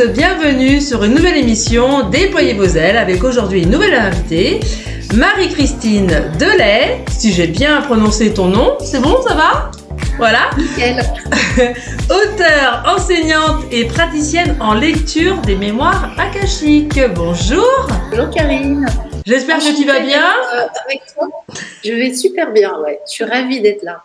bienvenue sur une nouvelle émission Déployez vos ailes avec aujourd'hui une nouvelle invitée, Marie-Christine Delay. Si j'ai bien prononcé ton nom, c'est bon, ça va ? Voilà. Nickel. Auteure, enseignante et praticienne en lecture des mémoires akashiques. Bonjour. Bonjour Karine. J'espère que tu vas bien. Avec toi, je vais super bien, ouais. Je suis ravie d'être là.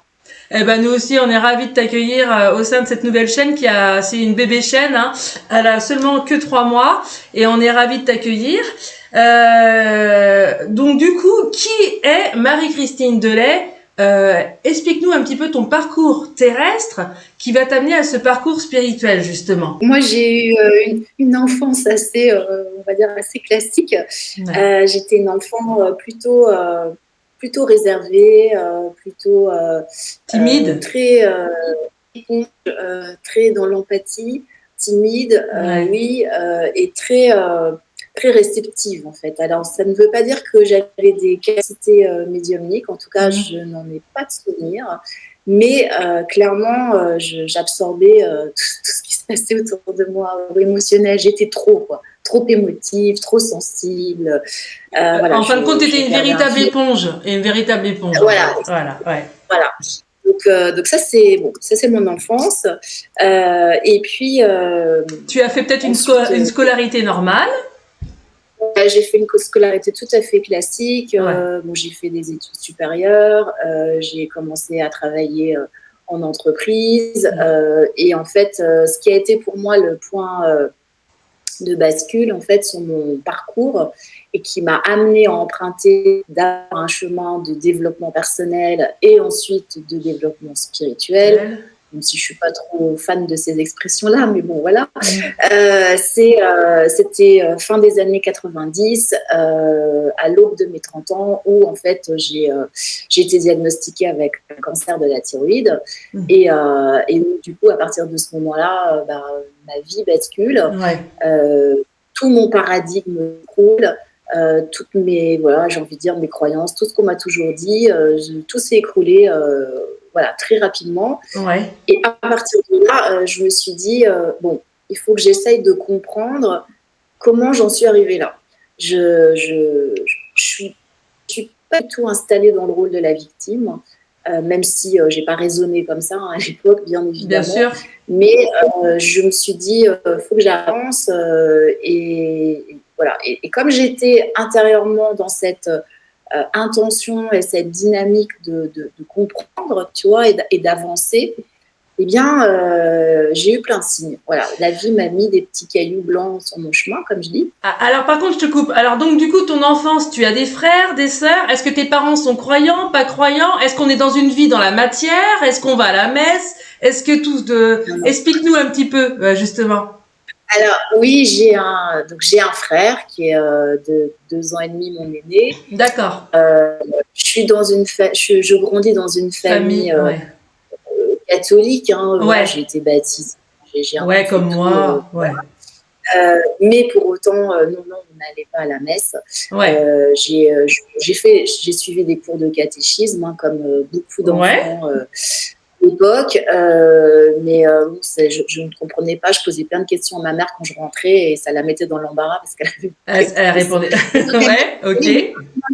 Eh ben nous aussi, on est ravis de t'accueillir au sein de cette nouvelle chaîne c'est une bébé chaîne. Hein. Elle a seulement que 3 mois et on est ravis de t'accueillir. Donc du coup, qui est Marie-Christine Delay ? Explique-nous un petit peu ton parcours terrestre qui va t'amener à ce parcours spirituel justement. Moi, j'ai eu une enfance assez, on va dire, assez classique. Ouais. J'étais une enfant plutôt réservée, plutôt timide, très dans l'empathie, timide, oui, et très réceptive en fait. Alors ça ne veut pas dire que j'avais des capacités médiumniques, en tout cas je n'en ai pas de souvenir, mais clairement j'absorbais tout ce qui se passait autour de moi, émotionnel. J'étais trop émotive, trop sensible. Voilà, en fin de compte, tu étais une véritable éponge. Voilà. Ouais. Voilà. Donc ça c'est mon enfance. Et puis tu as fait peut-être une scolarité normale. J'ai fait une scolarité tout à fait classique. J'ai fait des études supérieures. J'ai commencé à travailler en entreprise. Et en fait, ce qui a été pour moi le point de bascule en fait sur mon parcours et qui m'a amené à emprunter d'abord un chemin de développement personnel et ensuite de développement spirituel, même si je suis pas trop fan de ces expressions-là, mais bon voilà. C'était fin des années 90, à l'aube de mes 30 ans, où en fait j'ai été diagnostiquée avec un cancer de la thyroïde et du coup à partir de ce moment-là, ma vie bascule, tout mon paradigme croule, toutes mes, j'ai envie de dire mes croyances, tout ce qu'on m'a toujours dit, tout s'est écroulé très rapidement. Et à partir de là, je me suis dit, il faut que j'essaye de comprendre comment j'en suis arrivée là. Je suis pas du tout installée dans le rôle de la victime, même si j'ai pas raisonné comme ça à l'époque, bien évidemment. Bien sûr. Mais je me suis dit, faut que j'avance. Et comme j'étais intérieurement dans cette intention et cette dynamique de comprendre, tu vois, et d'avancer, eh bien, j'ai eu plein de signes. Voilà, la vie m'a mis des petits cailloux blancs sur mon chemin, comme je dis. Alors, par contre, je te coupe. Alors, donc, du coup, ton enfance, tu as des frères, des sœurs. Est-ce que tes parents sont croyants, pas croyants ? Est-ce qu'on est dans une vie dans la matière ? Est-ce qu'on va à la messe ? Est-ce que Explique-nous un petit peu, justement. Alors, oui, j'ai un frère qui est de 2 ans et demi, mon aîné. D'accord. Je grandis dans une famille catholique. J'ai été baptisée. Comme moi. Mais pour autant, non, on n'allait pas à la messe. J'ai suivi des cours de catéchisme, comme beaucoup d'enfants l'époque, mais je ne comprenais pas. Je posais plein de questions à ma mère quand je rentrais et ça la mettait dans l'embarras parce qu'elle elle répondait. Ok.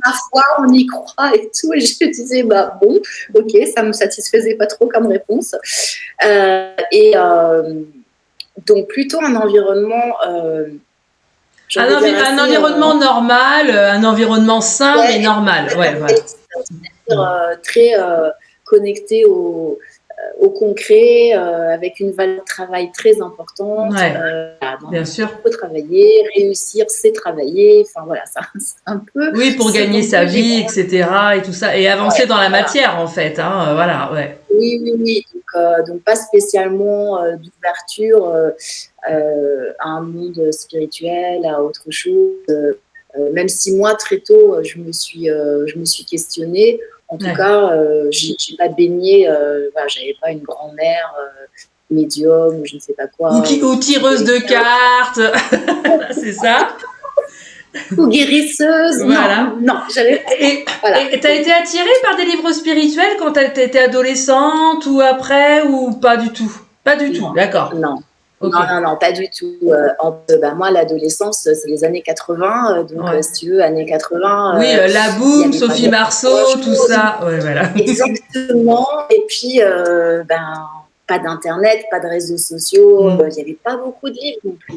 La foi, on y croit et tout, et je disais ok, ça me satisfaisait pas trop comme réponse. Donc plutôt un environnement. Un environnement normal, un environnement sain mais normal. Très connecté au concret, avec une valeur de travail très importante. Bien sûr. Il faut travailler, réussir, c'est travailler. Enfin voilà, ça, c'est un peu. Oui, pour gagner sa vie, etc. et tout ça, et avancer dans la matière en fait. Oui. Donc pas spécialement d'ouverture à un monde spirituel, à autre chose. Même si moi très tôt, je me suis questionnée. En tout cas, j'ai pas baigné, j'avais pas une grand-mère médium ou je ne sais pas quoi. Ou tireuse de cartes, c'est ça ? Ou guérisseuse. Voilà. Non, j'avais. Et t'as été attirée par des livres spirituels quand t'étais adolescente ou après ou pas du tout ? Pas du tout, d'accord. Non. Ok. Non, pas du tout. Moi, l'adolescence, c'est les années 80. Donc, Ouais. si tu veux, années 80, Oui, La il n'y Boum, avait pas Sophie Marceau, tout grand-chose. ça. Ouais, voilà. Exactement. Et puis, pas d'internet, pas de réseaux sociaux. Il n'y avait pas beaucoup de livres non plus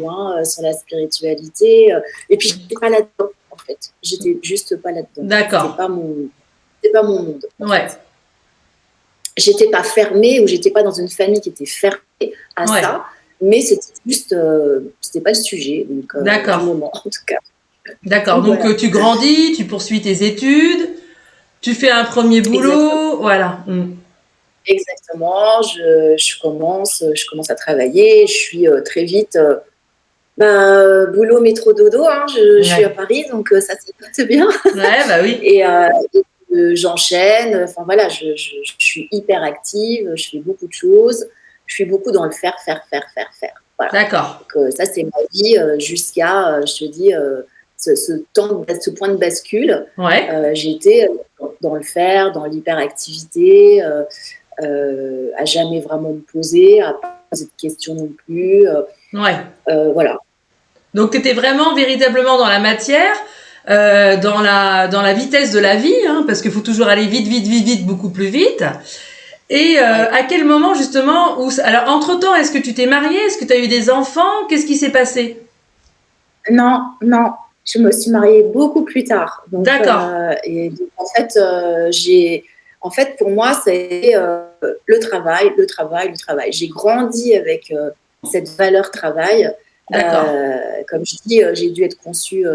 sur la spiritualité. Et puis, j'étais pas là-dedans, en fait. J'étais juste pas là-dedans. D'accord. C'était pas mon monde, en Ouais. fait. J'étais pas fermée ou j'étais pas dans une famille qui était fermée à Ouais. ça, mais c'était juste, c'était pas le sujet donc, du D'accord. moment, en tout cas. D'accord. Donc, Voilà. tu grandis, tu poursuis tes études, tu fais un premier Exactement. boulot. Voilà. Exactement. Je commence à travailler. Je suis très vite, boulot, métro, dodo. Je suis à Ouais. Paris, donc ça se passe bien. Ouais, bah oui. Et j'enchaîne. Enfin voilà, je suis hyper active. Je fais beaucoup de choses. Je suis beaucoup dans le faire, faire, faire, faire, faire. Voilà. D'accord. Donc, ça, c'est ma vie jusqu'à, je te dis, ce point de bascule. Ouais. J'ai été dans le faire, dans l'hyperactivité, à jamais vraiment me poser, à pas poser de questions non plus. Ouais. Voilà. Donc, tu étais vraiment, véritablement dans la matière, dans la vitesse de la vie, parce qu'il faut toujours aller vite, vite, vite, vite, beaucoup plus vite. Et Ouais. à quel moment, justement, alors, entre-temps, est-ce que tu t'es mariée? Est-ce que tu as eu des enfants? Qu'est-ce qui s'est passé? Non, non, je me suis mariée beaucoup plus tard. Donc, D'accord. et donc, en fait, pour moi, c'est le travail, le travail, le travail. J'ai grandi avec cette valeur travail. D'accord. Comme je dis, j'ai dû être conçue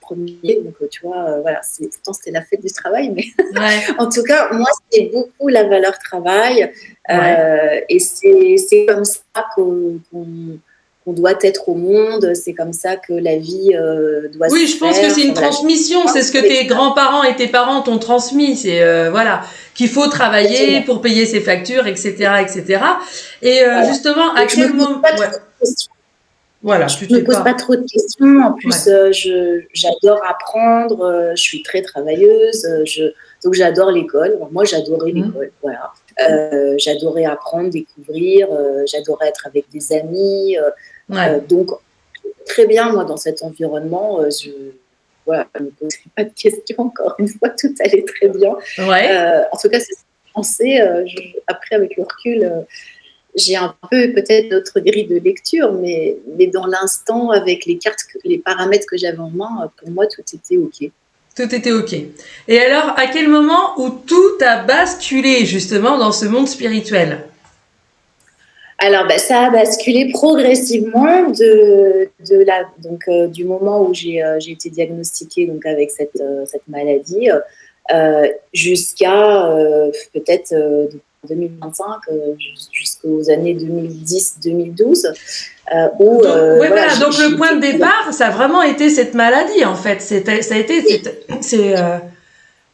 premier, donc tu vois, voilà, pourtant c'était la fête du travail, mais Ouais. en tout cas, moi, c'est beaucoup la valeur travail, Ouais. et c'est comme ça qu'on doit être au monde, c'est comme ça que la vie doit Oui, se je pense que faire. c'est Enfin, une voilà, transmission, c'est ce que tes grands-parents et tes parents t'ont transmis, c'est voilà, qu'il faut travailler exactement. pour payer ses factures, etc., etc. Et Voilà. justement, à Donc, je quel me pose moment, pas ouais, trop de questions. voilà, Je tu me t'es pose pas pas, trop de questions. En ouais, plus, j'adore apprendre. Je suis très travailleuse. Donc, j'adore l'école. Alors, moi, j'adorais l'école. Voilà. J'adorais apprendre, découvrir. J'adorais être avec des amis. ouais, Donc, très bien, moi, dans cet environnement. Voilà, je ne me posais pas de questions. Encore une fois, tout allait très bien. ouais. En tout cas, c'est ce que je pensais. Après, avec le recul, j'ai un peu peut-être d'autres grilles de lecture, mais dans l'instant, avec les paramètres que j'avais en main, pour moi, tout était OK. Tout était ok. Et alors, à quel moment où tout a basculé justement dans ce monde spirituel? Alors, ça a basculé progressivement du moment où j'ai été diagnostiquée donc, avec cette maladie jusqu'à peut-être 2025, jusqu'aux années 2010-2012, où Donc, ouais, voilà, voilà. Donc, j'ai le point de été. départ, ça a vraiment été cette maladie, en fait. Ça a été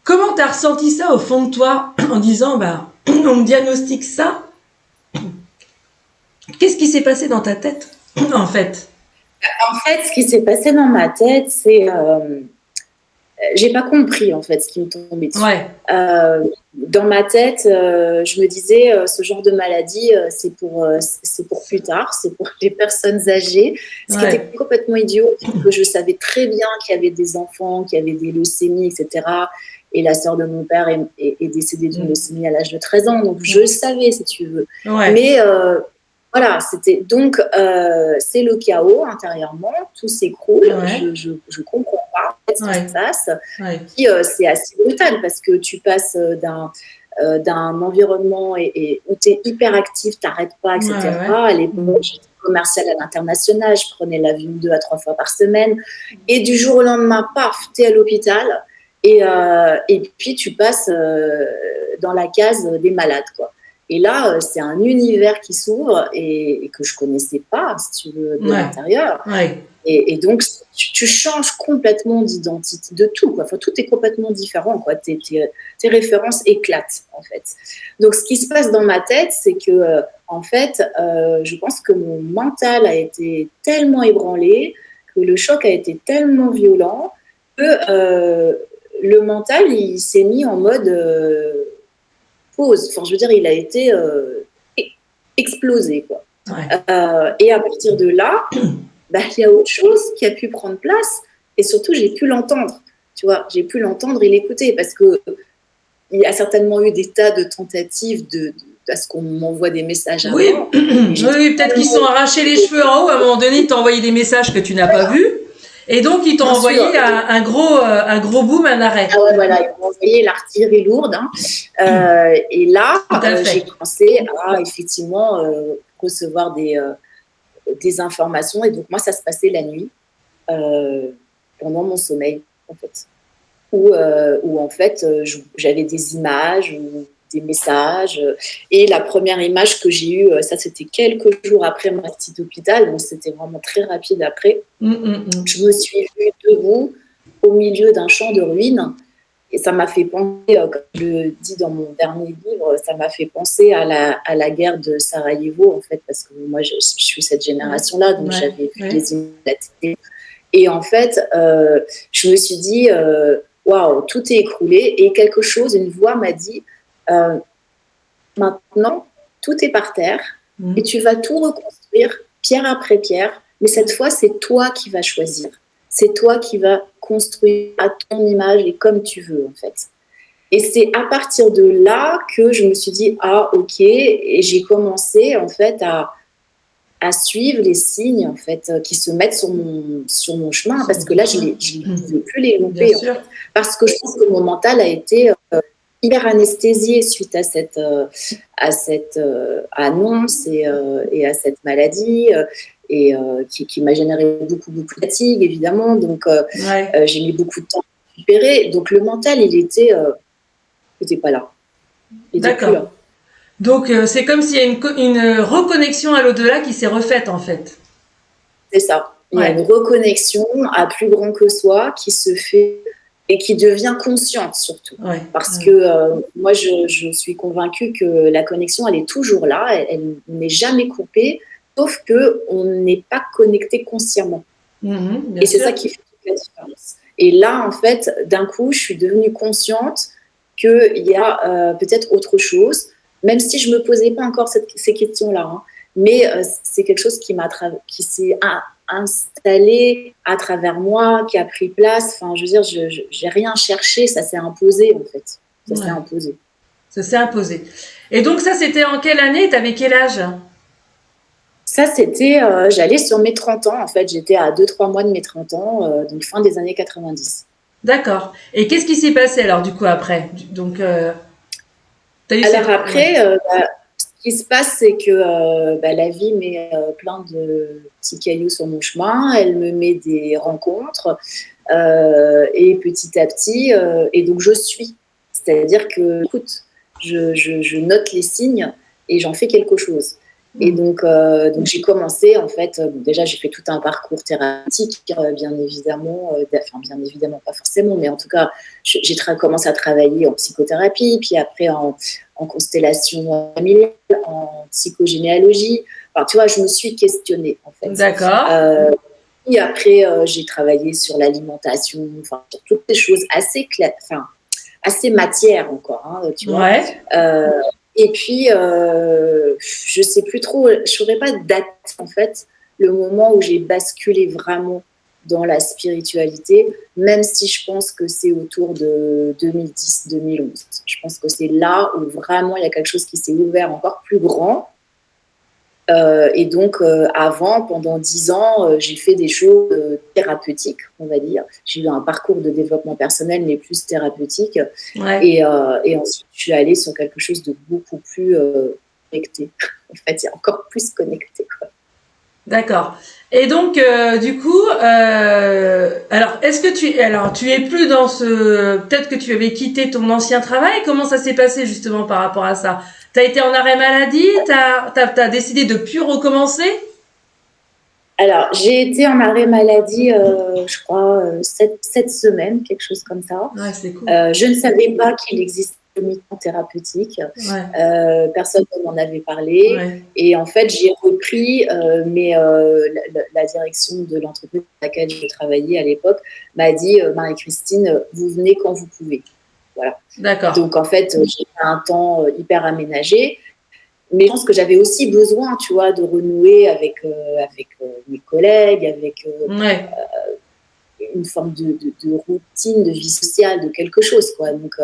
comment t'as ressenti ça au fond de toi en disant, bah, on me diagnostique ça? Qu'est-ce qui s'est passé dans ta tête, en fait? En fait, ce qui s'est passé dans ma tête, c'est j'ai pas compris en fait ce qui me tombait dessus. Ouais. Dans ma tête, je me disais ce genre de maladie, c'est pour plus tard, c'est pour les personnes âgées, ce qui était Ouais. complètement idiot, parce que je savais très bien qu'il y avait des enfants qui avaient des leucémies, etc. Et la sœur de mon père est décédée d'une leucémie à l'âge de 13 ans, donc je le savais, si tu veux. Ouais. Mais voilà, c'était donc c'est le chaos intérieurement, tout s'écroule, Ouais. je comprends pas en fait, ce qui Ouais. se passe. Ouais. Puis c'est assez brutal parce que tu passes d'un environnement où tu es hyper actif, tu n'arrêtes pas, Ouais. etc. À l'époque, j'étais commerciale à l'international, je prenais l'avion 2 à 3 fois par semaine. Et du jour au lendemain, paf, tu es à l'hôpital. Et puis tu passes dans la case des malades, quoi. Et là, c'est un univers qui s'ouvre et que je connaissais pas, si tu veux, de Ouais. l'intérieur. Ouais. Et donc, tu changes complètement d'identité, de tout, quoi. Enfin, tout est complètement différent, quoi. Tes références éclatent, en fait. Donc, ce qui se passe dans ma tête, c'est que, en fait, je pense que mon mental a été tellement ébranlé, que le choc a été tellement violent, que le mental, il s'est mis en mode pause. Enfin, je veux dire, il a été explosé, quoi. Et à partir de là, il y a autre chose qui a pu prendre place. Et surtout, j'ai pu l'entendre. Tu vois, j'ai pu l'entendre et l'écouter parce que il y a certainement eu des tas de tentatives à ce qu'on m'envoie des messages Oui, avant. oui, peut-être qu'ils sont arrachés les cheveux en haut. À un moment donné, ils t'ont envoyé des messages que tu n'as pas vus. Et donc, ils t'ont envoyé un gros boom, un arrêt. Ah ouais, voilà, ils m'ont envoyé l'artillerie lourde. Et là, j'ai commencé à effectivement recevoir des informations. Et donc, moi, ça se passait la nuit, pendant mon sommeil, en fait. Où en fait, j'avais des images ou des messages. Et la première image que j'ai eue, ça, c'était quelques jours après ma petite hôpital. Donc, c'était vraiment très rapide après. Je me suis vue debout au milieu d'un champ de ruines. Et ça m'a fait penser, comme je le dis dans mon dernier livre, ça m'a fait penser à la guerre de Sarajevo, en fait, parce que moi, je suis cette génération-là, donc j'avais vu les images de la télé. Et en fait, je me suis dit, waouh, tout est écroulé. Et quelque chose, une voix m'a dit, maintenant, tout est par terre et tu vas tout reconstruire pierre après pierre. Mais cette fois, c'est toi qui vas choisir. C'est toi qui vas construire à ton image et comme tu veux, en fait. Et c'est à partir de là que je me suis dit, ah, ok. Et j'ai commencé, en fait, à suivre les signes, en fait, qui se mettent sur mon chemin. Parce que là, je ne pouvais plus les louper. En fait, parce que je pense que mon mental a été hyper anesthésié suite à cette annonce et à cette maladie. Et qui m'a généré beaucoup de fatigue, évidemment. Donc, j'ai mis beaucoup de temps à récupérer. Donc, le mental, il était pas là. Il était plus là. Donc, c'est comme s'il y a une reconnexion à l'au-delà qui s'est refaite, en fait. C'est ça. Il y a une reconnexion à plus grand que soi qui se fait et qui devient consciente, surtout. Parce que moi, je suis convaincue que la connexion, elle est toujours là. Elle n'est jamais coupée. Sauf qu'on n'est pas connecté consciemment. Et c'est ça qui fait toute la différence. Et là, en fait, d'un coup, je suis devenue consciente qu'il y a peut-être autre chose, même si je ne me posais pas encore ces questions-là. Hein. Mais c'est quelque chose qui s'est installé à travers moi, qui a pris place. Enfin, je veux dire, je n'ai rien cherché, ça s'est imposé, en fait. Ça s'est imposé. Ça s'est imposé. Et donc, ça, c'était en quelle année? Tu avais quel âge? Ça, c'était, j'allais sur mes 30 ans, en fait. J'étais à 2-3 mois de mes 30 ans, donc fin des années 90. D'accord. Et qu'est-ce qui s'est passé, alors, du coup, après? Donc, alors, après, ce qui se passe, c'est que la vie met plein de petits cailloux sur mon chemin. Elle me met des rencontres. Et petit à petit, et donc je suis. C'est-à-dire que, écoute, je note les signes et j'en fais quelque chose. Et donc j'ai commencé, en fait, déjà j'ai fait tout un parcours thérapeutique, bien évidemment, bien évidemment pas forcément, mais en tout cas, j'ai commencé à travailler en psychothérapie, puis après en constellation familiale, en psychogénéalogie. Enfin, tu vois, je me suis questionnée, en fait. D'accord. Et après, j'ai travaillé sur l'alimentation, enfin, sur toutes ces choses assez matières encore, hein, tu vois. Et puis, je ne sais plus trop, je ne saurais pas de date, en fait, le moment où j'ai basculé vraiment dans la spiritualité, même si je pense que c'est autour de 2010-2011. Je pense que c'est là où vraiment il y a quelque chose qui s'est ouvert encore plus grand. Et donc, avant, pendant 10 ans, j'ai fait des choses thérapeutiques, on va dire. J'ai eu un parcours de développement personnel, mais plus thérapeutique. Et ensuite, je suis allée sur quelque chose de beaucoup plus connecté. En fait, il y a encore plus connecté, quoi. D'accord. Et donc, du coup, alors, tu es plus dans peut-être que tu avais quitté ton ancien travail. Comment ça s'est passé justement par rapport à ça? T'as été en arrêt maladie? T'as décidé de plus recommencer? Alors, j'ai été en arrêt maladie, je crois, 7 semaines, quelque chose comme ça. Ouais, c'est cool. Je ne savais pas qu'il existait le mi-temps thérapeutique. Personne ne m'en avait parlé. Et en fait, j'ai repris, mais la direction de l'entreprise dans laquelle je travaillais à l'époque m'a dit, Marie-Christine, vous venez quand vous pouvez. Voilà. D'accord. Donc, en fait, j'ai fait un temps hyper aménagé. mais je pense que j'avais aussi besoin, tu vois, de renouer avec mes collègues, avec Ouais. une forme de routine, de vie sociale, de quelque chose, quoi. Donc,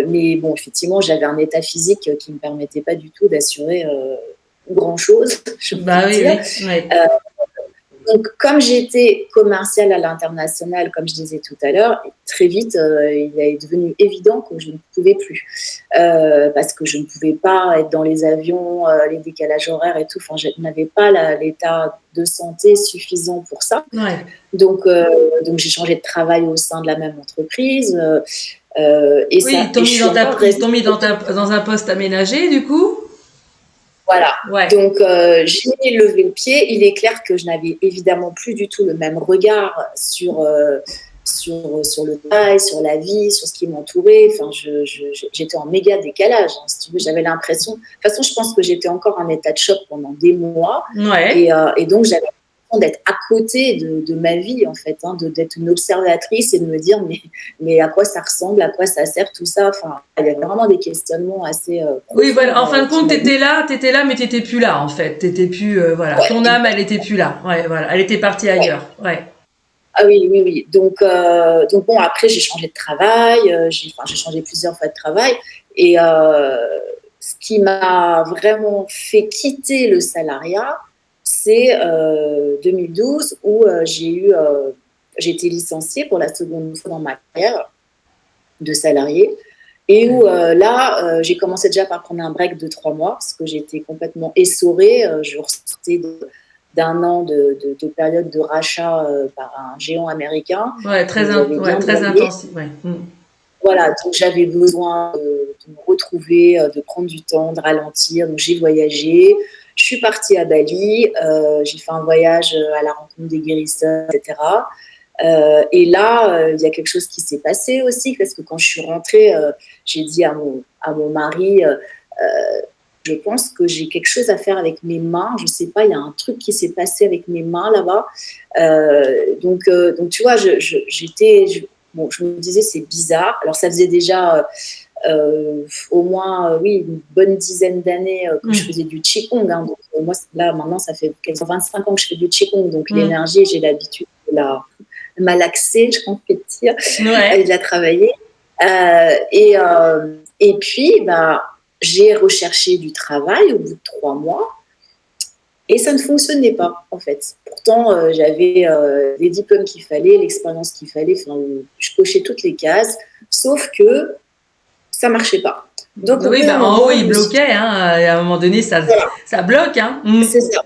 mais bon, effectivement, j'avais un état physique qui ne me permettait pas du tout d'assurer grand-chose, je Bah peux oui, dire. oui, ouais. Donc, comme j'étais commerciale à l'international, comme je disais tout à l'heure, très vite, il est devenu évident que je ne pouvais plus. Parce que je ne pouvais pas être dans les avions, les décalages horaires et tout. Enfin, je n'avais pas l'état de santé suffisant pour ça. Ouais. Donc j'ai changé de travail au sein de la même entreprise. Et Oui, ça, et je suis encore ils restée. t'ont mis dans un poste aménagé, du coup? Voilà. Ouais. Donc, j'ai levé le pied. Il est clair que je n'avais évidemment plus du tout le même regard sur le travail, sur la vie, sur ce qui m'entourait. Enfin, j'étais en méga décalage, hein, si tu veux. J'avais l'impression. De toute façon, je pense que j'étais encore en état de choc pendant des mois. Ouais. Et donc, j'avais l'impression d'être à côté de ma vie, en fait, hein, d'être une observatrice et de me dire, mais à quoi ça ressemble, à quoi ça sert, tout ça. Enfin, il y avait vraiment des questionnements assez Oui, voilà. En profonds fin de qui compte, m'avaient. t'étais là, mais t'étais plus là, en fait. T'étais plus, voilà. Ton Ouais, âme, elle était plus là. Ouais, voilà. Elle était partie ouais. ailleurs. Ouais. Ah oui, oui, oui. Donc bon, après, j'ai changé de travail. J'ai changé plusieurs fois de travail. Et ce qui m'a vraiment fait quitter le salariat, c'est 2012 où j'ai été licenciée pour la seconde fois dans ma carrière de salarié. Et où là, j'ai commencé déjà par prendre un break de 3 mois parce que j'étais complètement essorée. Je ressortais d'un an de période de rachat par un géant américain Ouais, qui nous avait bien très broyé. intense. Ouais. Mm. Voilà, donc j'avais besoin de me retrouver, de prendre du temps, de ralentir. Donc j'ai voyagé. Je suis partie à Bali. J'ai fait un voyage à la rencontre des guérisseurs, etc. Et là, il y a quelque chose qui s'est passé aussi, parce que quand je suis rentrée, j'ai dit à mon mari, je pense que j'ai quelque chose à faire avec mes mains. Je ne sais pas, il y a un truc qui s'est passé avec mes mains là-bas. Donc tu vois, bon, je me disais, c'est bizarre. Alors, ça faisait déjà au moins, oui, une bonne dizaine d'années que je faisais du Qigong. Hein. Donc, moi, là, maintenant, ça fait quasiment 25 ans que je fais du Qigong. Donc, l'énergie, j'ai l'habitude de malaxer, j'ai envie de dire, et de Ouais. la travailler. Et puis, bah, j'ai recherché du travail au bout de 3 mois et ça ne fonctionnait pas, en fait. Pourtant, j'avais les diplômes qu'il fallait, l'expérience qu'il fallait, enfin, je cochais toutes les cases, sauf que ça ne marchait pas. Donc, au bout Oui, d'un bah, en haut, moment, je il me suis dit, bloquait, hein. Et à un moment donné, voilà, ça bloque, hein. Mm. c'est ça.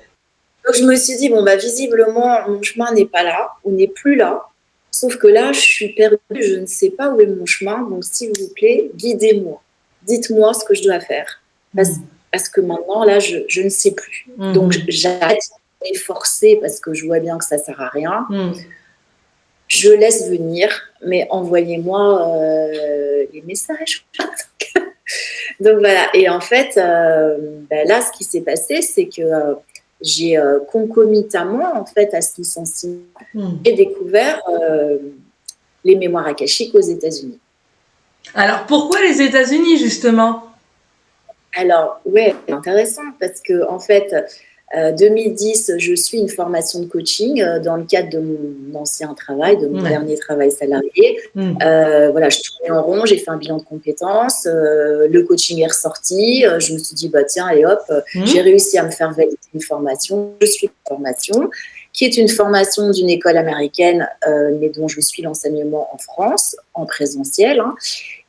Donc, je me suis dit, bon, bah, visiblement, mon chemin n'est pas là, on n'est plus là. Sauf que là, je suis perdue, je ne sais pas où est mon chemin. Donc, s'il vous plaît, guidez-moi. Dites-moi ce que je dois faire. Parce que maintenant, là, je ne sais plus. Donc, j'arrête de m'efforcer parce que je vois bien que ça ne sert à rien. Je laisse venir, mais envoyez-moi les messages. Donc, voilà. Et en fait, là, ce qui s'est passé, c'est que j'ai concomitamment, en fait, à ce licenciement, j'ai découvert les mémoires akashiques aux États-Unis. Alors, pourquoi les États-Unis, justement? Alors, ouais, c'est intéressant parce que, en fait, 2010, je suis une formation de coaching dans le cadre de mon ancien travail, de mon dernier travail salarié. Voilà, je tournais en rond, j'ai fait un bilan de compétences, le coaching est ressorti, je me suis dit, bah tiens, allez hop, j'ai réussi à me faire valider une formation, je suis une formation, qui est une formation d'une école américaine, mais dont je suis l'enseignement en France, en présentiel. Hein.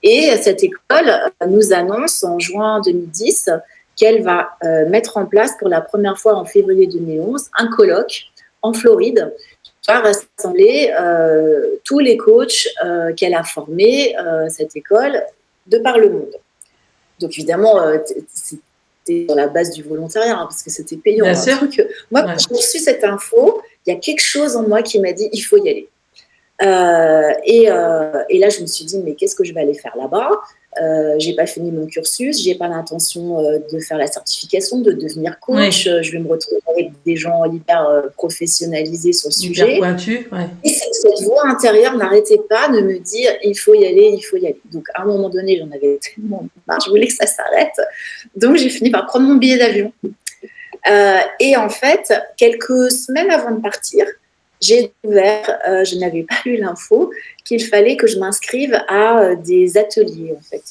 Et cette école nous annonce en juin 2010 qu'elle va mettre en place pour la première fois en février 2011 un colloque en Floride qui va rassembler tous les coachs qu'elle a formés, cette école, de par le monde. Donc évidemment, c'était sur la base du volontariat, hein, parce que c'était payant. Bien sûr. Truc. Moi, quand j'ai reçu cette info, il y a quelque chose en moi qui m'a dit, il faut y aller. Et là, je me suis dit, mais qu'est-ce que je vais aller faire là-bas ? j'ai pas fini mon cursus, j'ai pas l'intention de faire la certification, de devenir coach. Oui. Je vais me retrouver avec des gens hyper professionnalisés sur le Hyper sujet. pointu, ouais. Et cette voix intérieure n'arrêtait pas de me dire il faut y aller, il faut y aller. Donc à un moment donné, j'en avais tellement marre, je voulais que ça s'arrête. Donc j'ai fini par prendre mon billet d'avion. Et en fait, quelques semaines avant de partir, j'ai découvert, je n'avais pas eu l'info, qu'il fallait que je m'inscrive à des ateliers, en fait.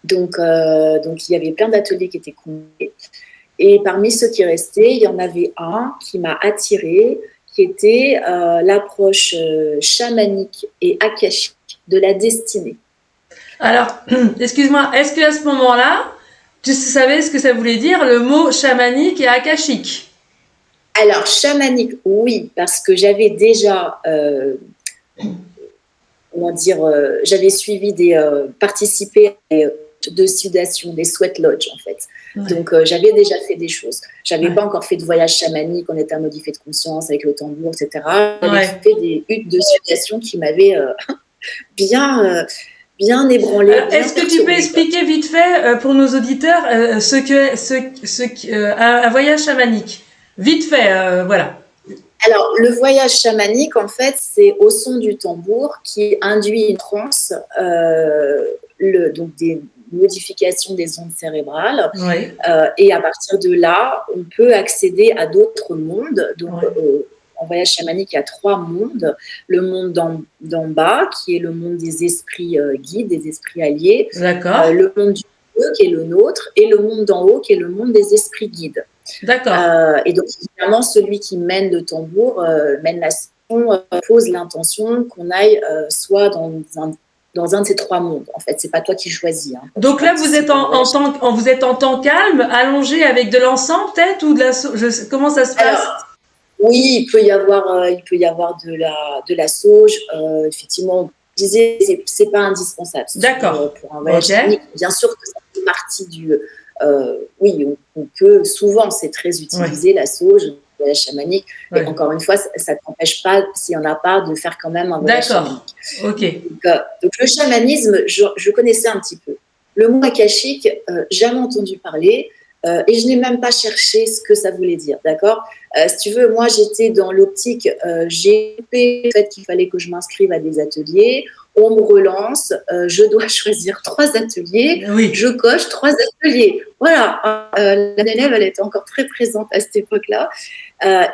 Donc, il y avait plein d'ateliers qui étaient complets. Et parmi ceux qui restaient, il y en avait un qui m'a attirée, qui était l'approche chamanique et akashique de la destinée. Alors, excuse-moi, est-ce qu'à ce moment-là, tu savais ce que ça voulait dire, le mot chamanique et akashique? Alors, chamanique, oui, parce que j'avais déjà, j'avais suivi participé à de sudation, des sweat lodge en fait. Ouais. Donc j'avais déjà fait des choses. J'avais pas encore fait de voyage chamanique, on était à modifier de conscience avec le tambour, etc. J'avais fait des huttes de sudation qui m'avaient bien ébranlé. Est-ce que tu peux expliquer vite fait pour nos auditeurs un voyage chamanique? Vite fait, voilà. Alors, le voyage chamanique, en fait, c'est au son du tambour qui induit une transe, donc des modifications des ondes cérébrales. Oui. Et à partir de là, on peut accéder à d'autres mondes. Donc, en voyage chamanique, il y a 3 mondes. Le monde d'en bas, qui est le monde des esprits guides, des esprits alliés. D'accord. Le monde du milieu, qui est le nôtre. Et le monde d'en haut, qui est le monde des esprits guides. D'accord. Et donc, évidemment, celui qui mène le tambour, mène la session, pose l'intention qu'on aille soit dans un de ces 3 mondes. En fait, c'est pas toi qui choisis. Hein. Donc là, vous êtes vous êtes en temps calme, allongé avec de l'encens peut-être ou de la comment ça se passe? Alors, oui, il peut y avoir de la sauge. Effectivement, je disais, c'est pas indispensable. D'accord. Pour un voyage chamanique, bien sûr que ça fait partie du. Oui, on peut souvent, c'est très utilisé, la sauge, le voyage chamanique. Mais encore une fois, ça ne t'empêche pas, s'il n'y en a pas, de faire quand même un voyage chamanique. Ok. Donc le chamanisme, je connaissais un petit peu. Le mot akashique, jamais entendu parler. Et je n'ai même pas cherché ce que ça voulait dire, d'accord? Si tu veux, moi, j'étais dans l'optique, j'ai fait le fait qu'il fallait que je m'inscrive à des ateliers, on me relance, je dois choisir 3 ateliers, je coche 3 ateliers. Voilà, l'élève, elle était encore très présente à cette époque-là,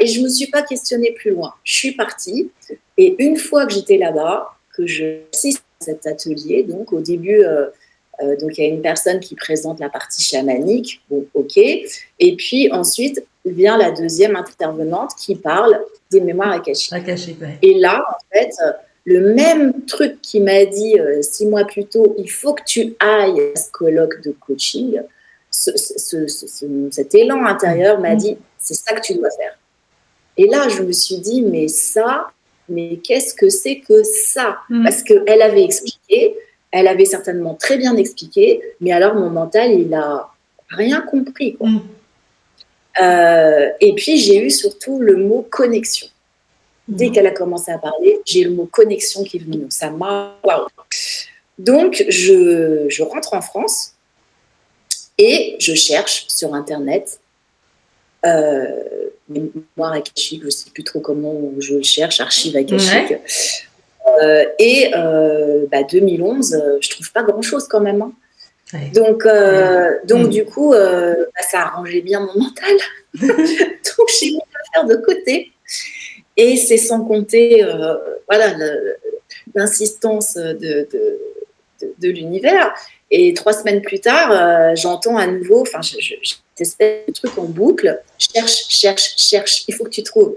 et je ne me suis pas questionnée plus loin. Je suis partie, et une fois que j'étais là-bas, que je assiste à cet atelier, donc au début... donc, il y a une personne qui présente la partie chamanique, bon, ok. Et puis, ensuite, vient la deuxième intervenante qui parle des mémoires akashiques. Et là, en fait, le même truc qui m'a dit 6 mois plus tôt, il faut que tu ailles à ce colloque de coaching, cet élan intérieur m'a dit, c'est ça que tu dois faire. Et là, je me suis dit, mais qu'est-ce que c'est que ça? Parce qu'elle avait expliqué... Elle avait certainement très bien expliqué, mais alors mon mental, il n'a rien compris. Quoi. Et puis, j'ai eu surtout le mot connexion. Dès qu'elle a commencé à parler, j'ai le mot connexion qui est venu. Ça m'a... Waouh. Donc, je rentre en France et je cherche sur Internet mémoire akashique, je ne sais plus trop comment je le cherche, archive akashique. Ouais. 2011, je trouve pas grand-chose quand même. Hein. Ouais. Donc du coup, ça arrangeait bien mon mental. Donc j'ai mis l'affaire de côté. Et c'est sans compter l'insistance de l'univers. Et 3 semaines plus tard, j'entends à nouveau, j'espère de truc en boucle, cherche, il faut que tu trouves.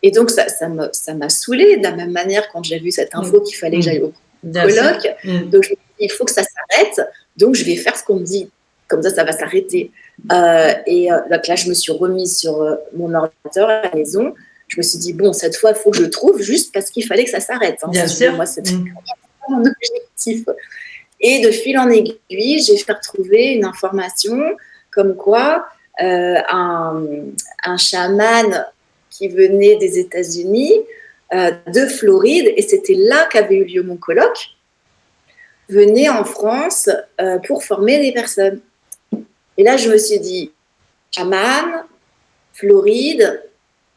Et donc, ça m'a saoulée de la même manière quand j'ai vu cette info qu'il fallait que j'aille au colloque. Donc, je me dis, il faut que ça s'arrête. Donc, je vais faire ce qu'on me dit. Comme ça va s'arrêter. Donc là, je me suis remise sur mon ordinateur à la maison. Je me suis dit, bon, cette fois, il faut que je le trouve juste parce qu'il fallait que ça s'arrête. Hein. Bien sûr. Moi, c'était mon objectif. Et de fil en aiguille, j'ai fait retrouver une information comme quoi un chaman qui venait des États-Unis, de Floride, et c'était là qu'avait eu lieu mon colloque. venaient en France pour former des personnes. Et là, je me suis dit, chaman, Floride,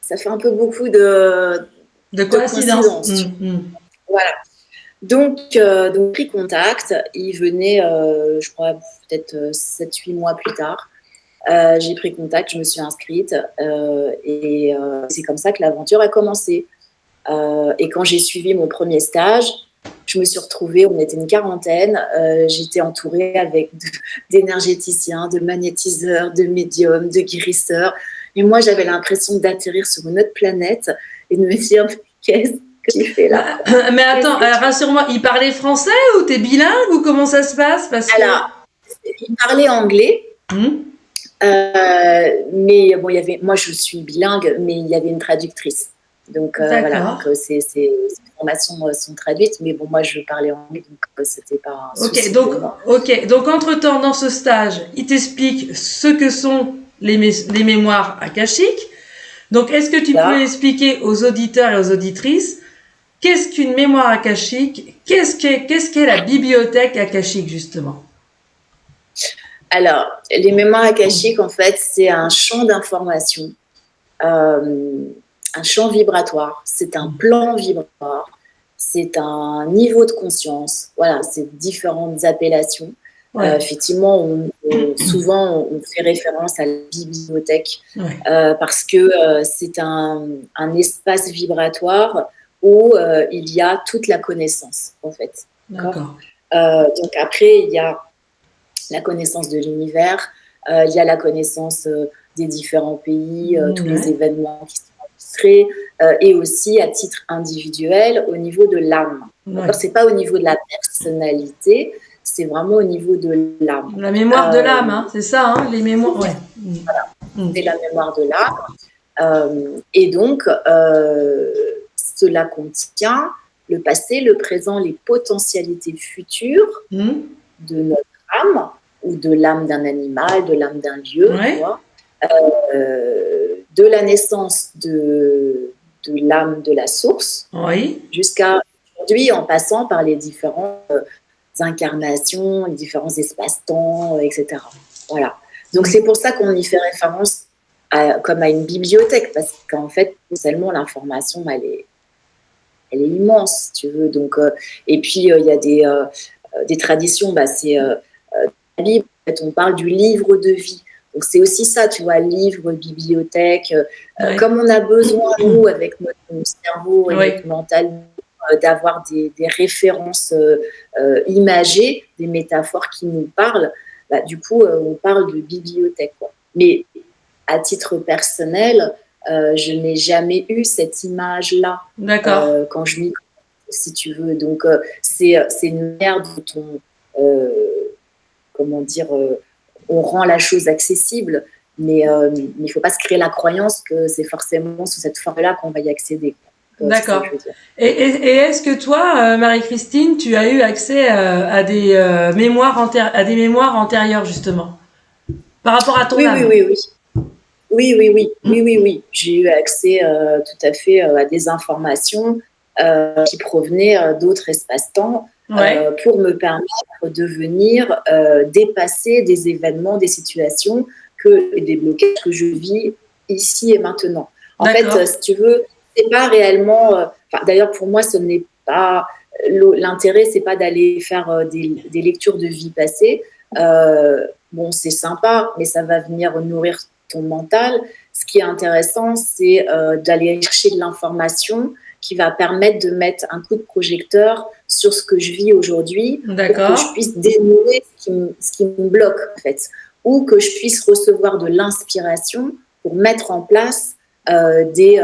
ça fait un peu beaucoup de coïncidence. coïncidences. Voilà. Donc, pris contact. Il venait, je crois, peut-être 7-8 mois plus tard. J'ai pris contact, je me suis inscrite et c'est comme ça que l'aventure a commencé. Et quand j'ai suivi mon premier stage, je me suis retrouvée, on était une quarantaine, j'étais entourée d'énergéticiens, de magnétiseurs, de médiums, de guérisseurs. Et moi, j'avais l'impression d'atterrir sur une autre planète et de me dire, qu'est-ce que tu fais là? Mais attends, rassure-moi, il parlait français ou t'es bilingue ou comment ça se passe? Alors, il parlait anglais. Mais bon, moi je suis bilingue, mais il y avait une traductrice. Donc voilà, donc, ces formations sont traduites, mais bon, moi je parlais anglais, donc c'était pas un souci pour moi. Donc entre-temps, dans ce stage, il t'explique ce que sont les mémoires akashiques. Donc est-ce que tu peux expliquer aux auditeurs et aux auditrices qu'est-ce qu'une mémoire akashique? Qu'est-ce qu'est la bibliothèque akashique, justement? Alors, les mémoires akashiques, en fait, c'est un champ d'information, un champ vibratoire, c'est un plan vibratoire, c'est un niveau de conscience. Voilà, c'est différentes appellations. Ouais. Effectivement, souvent, on fait référence à la bibliothèque parce que c'est un espace vibratoire où il y a toute la connaissance, en fait. D'accord. Donc après, il y a la connaissance de l'univers, il y a la connaissance des différents pays, tous les événements qui sont enregistrés, et aussi à titre individuel au niveau de l'âme. C'est pas au niveau de la personnalité, c'est vraiment au niveau de l'âme. La mémoire de l'âme, hein, c'est ça, hein, les mémoires. Voilà, c'est la mémoire de l'âme. Et donc, cela contient le passé, le présent, les potentialités futures de notre âme ou de l'âme d'un animal, de l'âme d'un lieu, tu vois, de la naissance de l'âme de la source jusqu'à aujourd'hui, en passant par les différentes incarnations, les différents espaces-temps, etc. Voilà. Donc c'est pour ça qu'on y fait référence comme à une bibliothèque, parce qu'en fait, seulement l'information, elle est immense, si tu veux. Donc, et puis il y a des traditions, c'est la Bible, en fait, on parle du livre de vie. Donc, c'est aussi ça, tu vois, livre, bibliothèque. Comme on a besoin, nous, avec notre cerveau et notre mental, d'avoir des références imagées, des métaphores qui nous parlent, du coup, on parle de bibliothèque, quoi. Mais à titre personnel, je n'ai jamais eu cette image-là. D'accord. Quand je m'y si tu veux. Donc, c'est une manière dont comment dire, on rend la chose accessible, mais il ne faut pas se créer la croyance que c'est forcément sous cette forme-là qu'on va y accéder. D'accord. Et est-ce que toi, Marie-Christine, tu as eu accès à des mémoires antérieures, justement, par rapport à ton âme? Oui. J'ai eu accès tout à fait à des informations qui provenaient d'autres espaces-temps. Pour me permettre de venir dépasser des événements, des situations, des blocages que je vis ici et maintenant. En fait, si tu veux, c'est pas réellement. D'ailleurs, pour moi, ce n'est pas l'intérêt, c'est pas d'aller faire des lectures de vie passée. Bon, c'est sympa, mais ça va venir nourrir ton mental. Ce qui est intéressant, c'est d'aller chercher de l'information qui va permettre de mettre un coup de projecteur sur ce que je vis aujourd'hui pour que je puisse dénouer ce qui me bloque, en fait, ou que je puisse recevoir de l'inspiration pour mettre en place des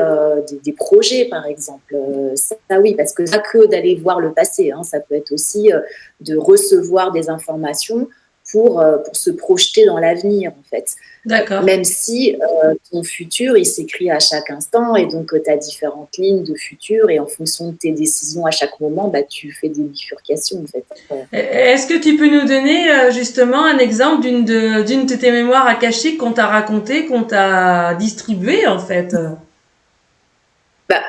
projets, par exemple. Ça, oui, parce que pas que d'aller voir le passé, hein, ça peut être aussi de recevoir des informations pour se projeter dans l'avenir, en fait. Même si ton futur, il s'écrit à chaque instant, et donc tu as différentes lignes de futur, et en fonction de tes décisions à chaque moment, tu fais des bifurcations, en fait. Est-ce que tu peux nous donner justement un exemple d'une de tes mémoires akashiques qu'on t'a racontées, qu'on t'a distribuées, en fait?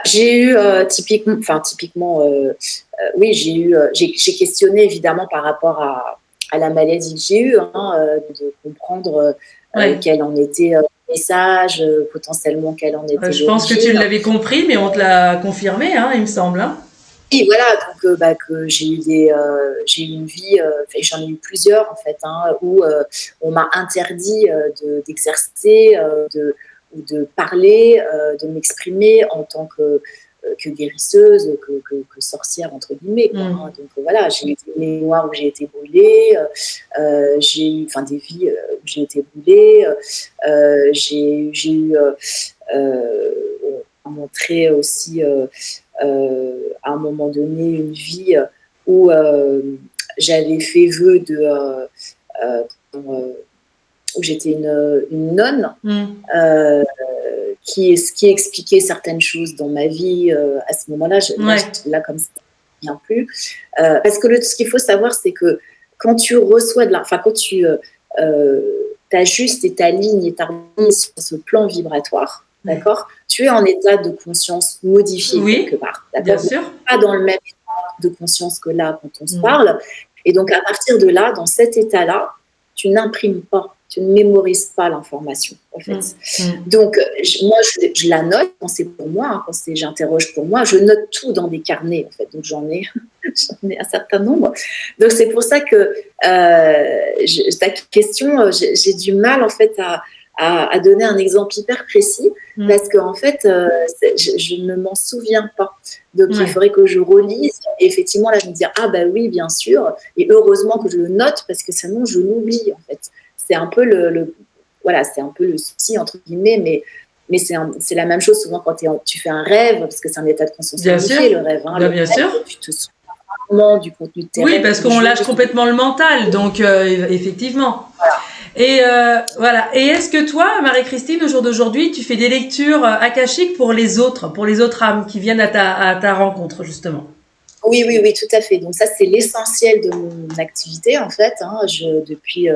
J'ai eu typiquement, oui, j'ai questionné évidemment par rapport à la maladie que j'ai eue, de comprendre quel en était le message, potentiellement quelle en était Je pense que tu l'origine. l'avais compris, mais on te l'a confirmé, il me semble. Hein. Et voilà, donc que j'ai eu une vie, j'en ai eu plusieurs en fait, où on m'a interdit d'exercer, ou de parler, de m'exprimer en tant que guérisseuse, que sorcière entre guillemets. Donc voilà, j'ai eu des mémoires où j'ai été brûlée, j'ai eu des vies où j'ai été brûlée, j'ai eu montré aussi à un moment donné une vie où j'avais fait vœu où j'étais une nonne qui expliquait certaines choses dans ma vie à ce moment-là. Là comme ça, je ne me souviens plus. Parce que ce qu'il faut savoir, c'est que quand tu reçois quand tu t'ajustes et t'alignes et t'harmonies sur ce plan vibratoire, d'accord, tu es en état de conscience modifié quelque part. Bien sûr. Pas dans le même état de conscience que là quand on se parle. Et donc à partir de là, dans cet état-là, tu n'imprimes pas, tu ne mémorises pas l'information en fait. Donc moi je la note quand c'est pour moi, quand j'interroge pour moi, je note tout dans des carnets en fait. Donc j'en ai un certain nombre. Donc c'est pour ça que ta question, j'ai du mal en fait à donner un exemple hyper précis parce qu'en fait, je ne m'en souviens pas. Donc, il faudrait que je relise. Et effectivement, là, je me dis, oui, bien sûr. Et heureusement que je le note parce que sinon, je l'oublie, en fait. C'est un peu c'est un peu le souci, entre guillemets, mais c'est la même chose souvent quand tu fais un rêve, parce que c'est un état de conscience modifié, le rêve. Bien sûr. Tu te souviens du contenu de tes rêves. Oui, parce qu'on lâche complètement le mental, donc effectivement. Voilà. Et voilà. Et est-ce que toi, Marie-Christine, au jour d'aujourd'hui, tu fais des lectures akashiques pour les autres âmes qui viennent à ta rencontre, justement? Oui, tout à fait. Donc ça, c'est l'essentiel de mon activité, en fait. Depuis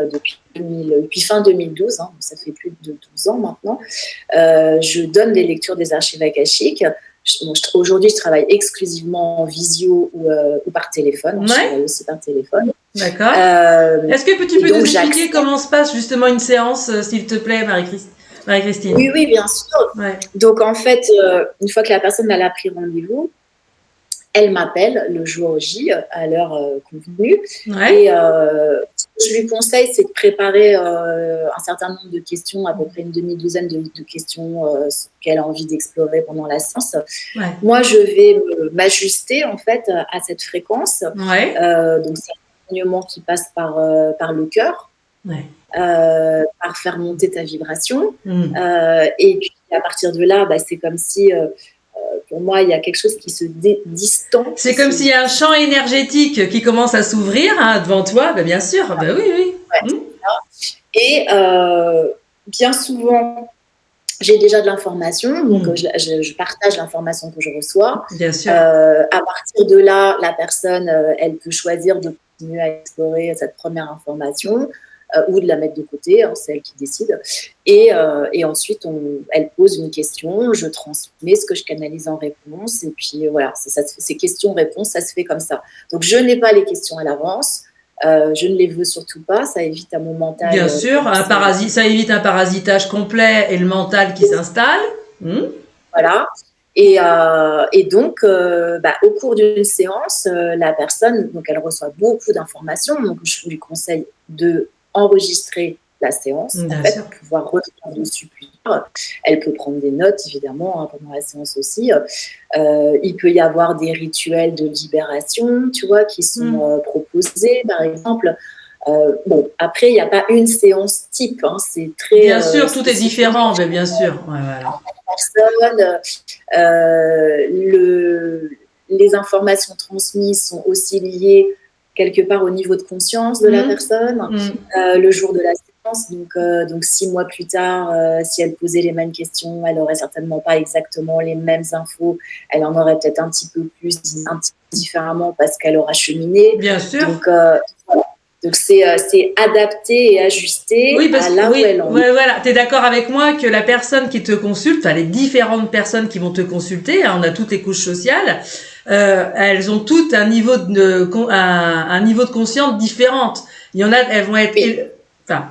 fin 2012, ça fait plus de 12 ans maintenant, je donne des lectures des archives akashiques. Aujourd'hui, je travaille exclusivement en visio ou par téléphone. Je travaille aussi par téléphone. D'accord. Est-ce que tu peux nous expliquer comment se passe justement une séance, s'il te plaît, Marie-Christine? Oui, bien sûr. Ouais. Donc, en fait, une fois que la personne a pris rendez-vous, elle m'appelle le jour J à l'heure convenue. Ouais. Et ce que je lui conseille, c'est de préparer un certain nombre de questions, à peu près une demi-douzaine de questions qu'elle a envie d'explorer pendant la séance. Ouais. Moi, je vais m'ajuster en fait à cette fréquence. Ouais. Donc, c'est un enseignement qui passe par le cœur. Ouais. Par faire monter ta vibration. Et puis, à partir de là, c'est comme si... pour moi, il y a quelque chose qui se distend. C'est comme s'il y a un champ énergétique qui commence à s'ouvrir devant toi. Bien sûr, oui. Ouais, et bien souvent, j'ai déjà de l'information, donc je partage l'information que je reçois. Bien sûr. À partir de là, la personne, elle peut choisir de continuer à explorer cette première information. Ou de la mettre de côté, c'est elle qui décide. Et ensuite, elle pose une question, je transmets ce que je canalise en réponse, et puis voilà, ces questions-réponses, ça se fait comme ça. Donc, je n'ai pas les questions à l'avance, je ne les veux surtout pas, ça évite à mon mental... Bien sûr, ça évite un parasitage complet et le mental qui s'installe. Voilà. Et donc, au cours d'une séance, la personne, donc elle reçoit beaucoup d'informations, donc je lui conseille de enregistrer la séance, en fait, pour pouvoir reprendre dessus plus tard. Elle peut prendre des notes, évidemment, pendant la séance aussi. Il peut y avoir des rituels de libération, tu vois, qui sont proposés, par exemple. Après, il n'y a pas une séance type, c'est très... Bien sûr, tout est différent, mais bien sûr. Ouais, voilà. Les informations transmises sont aussi liées quelque part au niveau de conscience de la personne. Le jour de la séance, donc 6 mois plus tard, si elle posait les mêmes questions, elle n'aurait certainement pas exactement les mêmes infos. Elle en aurait peut-être un petit peu plus, un petit peu différemment parce qu'elle aura cheminé. Bien sûr. Donc, voilà. Donc, c'est adapté et ajusté à là où elle en est. Voilà. Tu es d'accord avec moi que la personne qui te consulte, enfin les différentes personnes qui vont te consulter, hein, on a toutes les couches sociales, elles ont toutes un niveau un niveau de conscience différent. Il y en a, elles vont être... Enfin,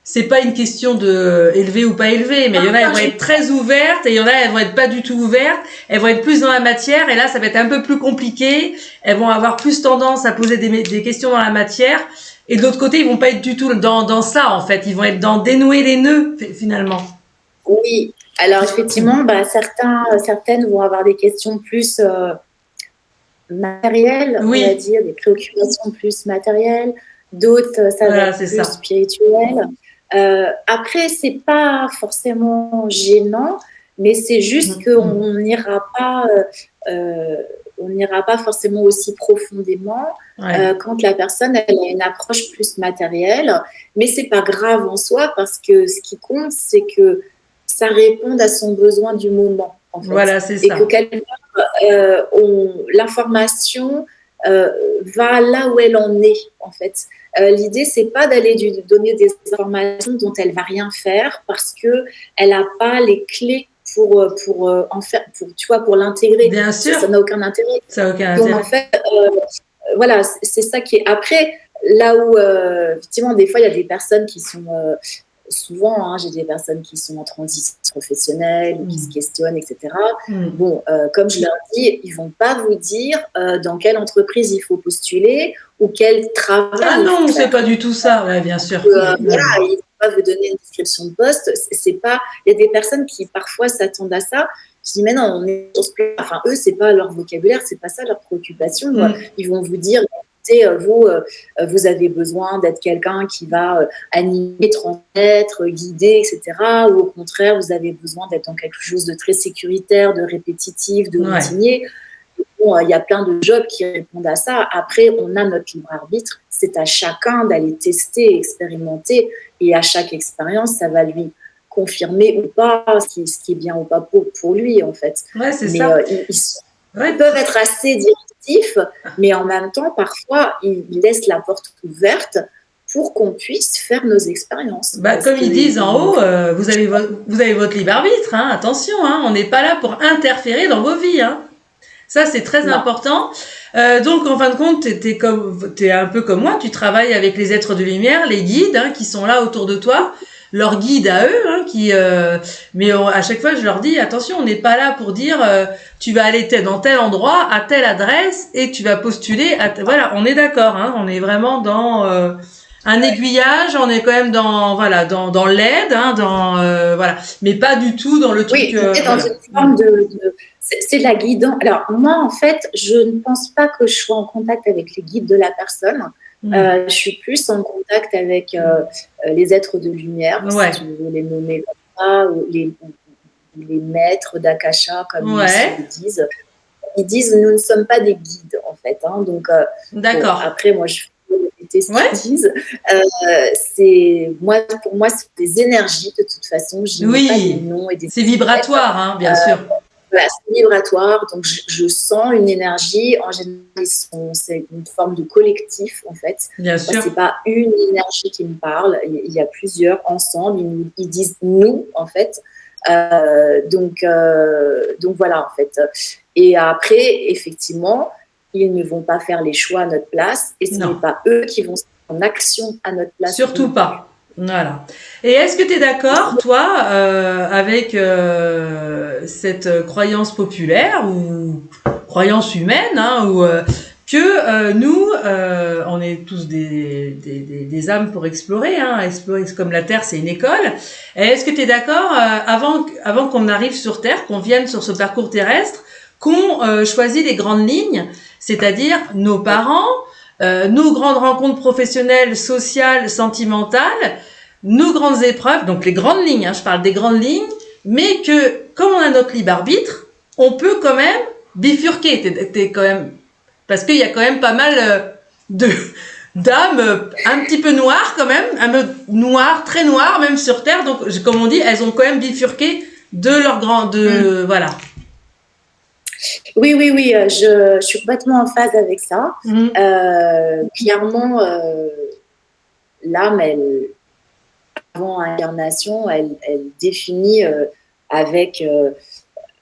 c'est pas une question de élevé ou pas élevé, mais il y en a, elles vont être très ouvertes et il y en a, elles vont être pas du tout ouvertes. Elles vont être plus dans la matière et là, ça va être un peu plus compliqué. Elles vont avoir plus tendance à poser des questions dans la matière. Et de l'autre côté, ils vont pas être du tout dans ça, en fait. Ils vont être dans dénouer les nœuds, finalement. Oui. Alors, effectivement, certaines vont avoir des questions plus matérielles, on va dire, des préoccupations plus matérielles. D'autres, ça va être plus spirituel. Après, c'est pas forcément gênant, mais c'est juste qu'on n'ira pas, on n'ira pas forcément aussi profondément quand la personne elle a une approche plus matérielle. Mais c'est pas grave en soi parce que ce qui compte, c'est que ça réponde à son besoin du moment. En fait. Voilà, c'est ça. Et que quelque part, l'information va là où elle en est, en fait. L'idée, c'est pas d'aller lui donner des informations dont elle va rien faire parce que elle n'a pas les clés pour en faire, tu vois, pour l'intégrer. Bien sûr. Ça n'a aucun intérêt. Ça n'a aucun Donc, intérêt. en fait, voilà, c'est ça qui est. Après, là où, effectivement, des fois, il y a des personnes qui sont. Souvent, j'ai des personnes qui sont en transition professionnelle, qui se questionnent, etc. Bon, comme je leur dis, ils vont pas vous dire dans quelle entreprise il faut postuler ou quel travail. Ah non, c'est pas du tout ça, ouais, bien sûr. Voilà, ils vont pas vous donner une description de poste. C'est pas. Il y a des personnes qui parfois s'attendent à ça. Je dis mais non, on est sur ce plan. Enfin, eux, c'est pas leur vocabulaire, c'est pas ça leur préoccupation. Ils vont vous dire. Vous avez besoin d'être quelqu'un qui va animer, transmettre, guider, etc. Ou au contraire, vous avez besoin d'être dans quelque chose de très sécuritaire, de répétitif, de routinier. Bon, il y a plein de jobs qui répondent à ça. Après, on a notre libre arbitre. C'est à chacun d'aller tester, expérimenter. Et à chaque expérience, ça va lui confirmer ou pas ce qui est bien ou pas pour lui, en fait. Ouais, c'est ça. Ils peuvent être assez directifs, mais en même temps, parfois, ils laissent la porte ouverte pour qu'on puisse faire nos expériences. Comme ils disent en haut, vous avez votre libre arbitre, hein, attention, hein, on n'est pas là pour interférer dans vos vies. Hein. Ça, c'est très important. Donc, en fin de compte, t'es un peu comme moi, tu travailles avec les êtres de lumière, les guides hein, qui sont là autour de toi. Leur guide à eux, hein, mais à chaque fois je leur dis attention, on n'est pas là pour dire tu vas aller dans tel endroit, à telle adresse et tu vas postuler. Voilà, on est d'accord, hein, on est vraiment dans un aiguillage, on est quand même dans l'aide, hein, voilà, mais pas du tout dans le truc. Oui, dans une forme c'est de la guidance. Alors moi, en fait, je ne pense pas que je sois en contact avec les guides de la personne. Je suis plus en contact avec les êtres de lumière, si tu veux les nommer comme ça, ou les maîtres d'Akasha, comme ils disent. Ils disent nous ne sommes pas des guides, en fait. Hein, donc, d'accord. Bon, après, moi, je fais ce qu'ils disent. Pour moi, c'est des énergies, de toute façon. Je n'ai pas des noms et des c'est vibratoire, hein, bien sûr. Voilà, c'est vibratoire, donc je sens une énergie. En général, c'est une forme de collectif, en fait. Bien sûr. C'est pas une énergie qui me parle, il y a plusieurs ensemble. Ils disent nous, en fait. Donc voilà, en fait. Et après, effectivement, ils ne vont pas faire les choix à notre place, et ce n'est pas eux qui vont se mettre en action à notre place. Surtout pas. Voilà. Et est-ce que tu es d'accord, toi, avec cette croyance populaire ou croyance humaine, hein, que nous, on est tous des âmes pour explorer, hein, explorer comme la Terre, c'est une école. Et est-ce que tu es d'accord, avant qu'on arrive sur Terre, qu'on vienne sur ce parcours terrestre, qu'on choisit les grandes lignes, c'est-à-dire nos parents, nos grandes rencontres professionnelles, sociales, sentimentales, nos grandes épreuves, donc les grandes lignes, hein, je parle des grandes lignes, mais que, comme on a notre libre arbitre, on peut quand même bifurquer. T'es quand même, parce qu'il y a quand même pas mal d'âmes un petit peu noires quand même, un peu noires, très noires, même sur Terre, donc comme on dit, elles ont quand même bifurqué de leur voilà. Oui, je suis complètement en phase avec ça. Clairement, l'âme, avant incarnation, elle définit avec,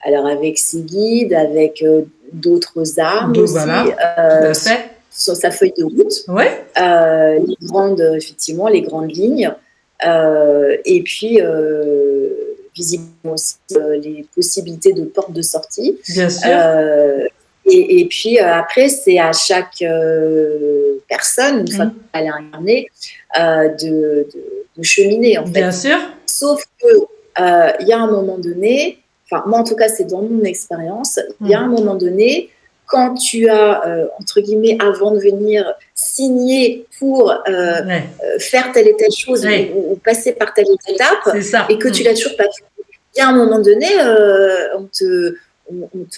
avec ses guides, avec d'autres âmes Donc aussi, voilà, tout à fait. sur sa feuille de route. Ouais. Effectivement, les grandes lignes. Et puis, visiblement aussi, les possibilités de porte de sortie. Bien sûr. Et puis, après, c'est à chaque personne, une fois qu'elle est incarnée, de cheminer, en fait. Bien sûr. Sauf que il y a un moment donné, enfin, moi, en tout cas, c'est dans mon expérience, il y a un moment donné, quand tu as, entre guillemets, avant de venir signer pour faire telle et telle chose ou passer par telle et telle étape, et que tu l'as toujours pas fait, il y a un moment donné, on te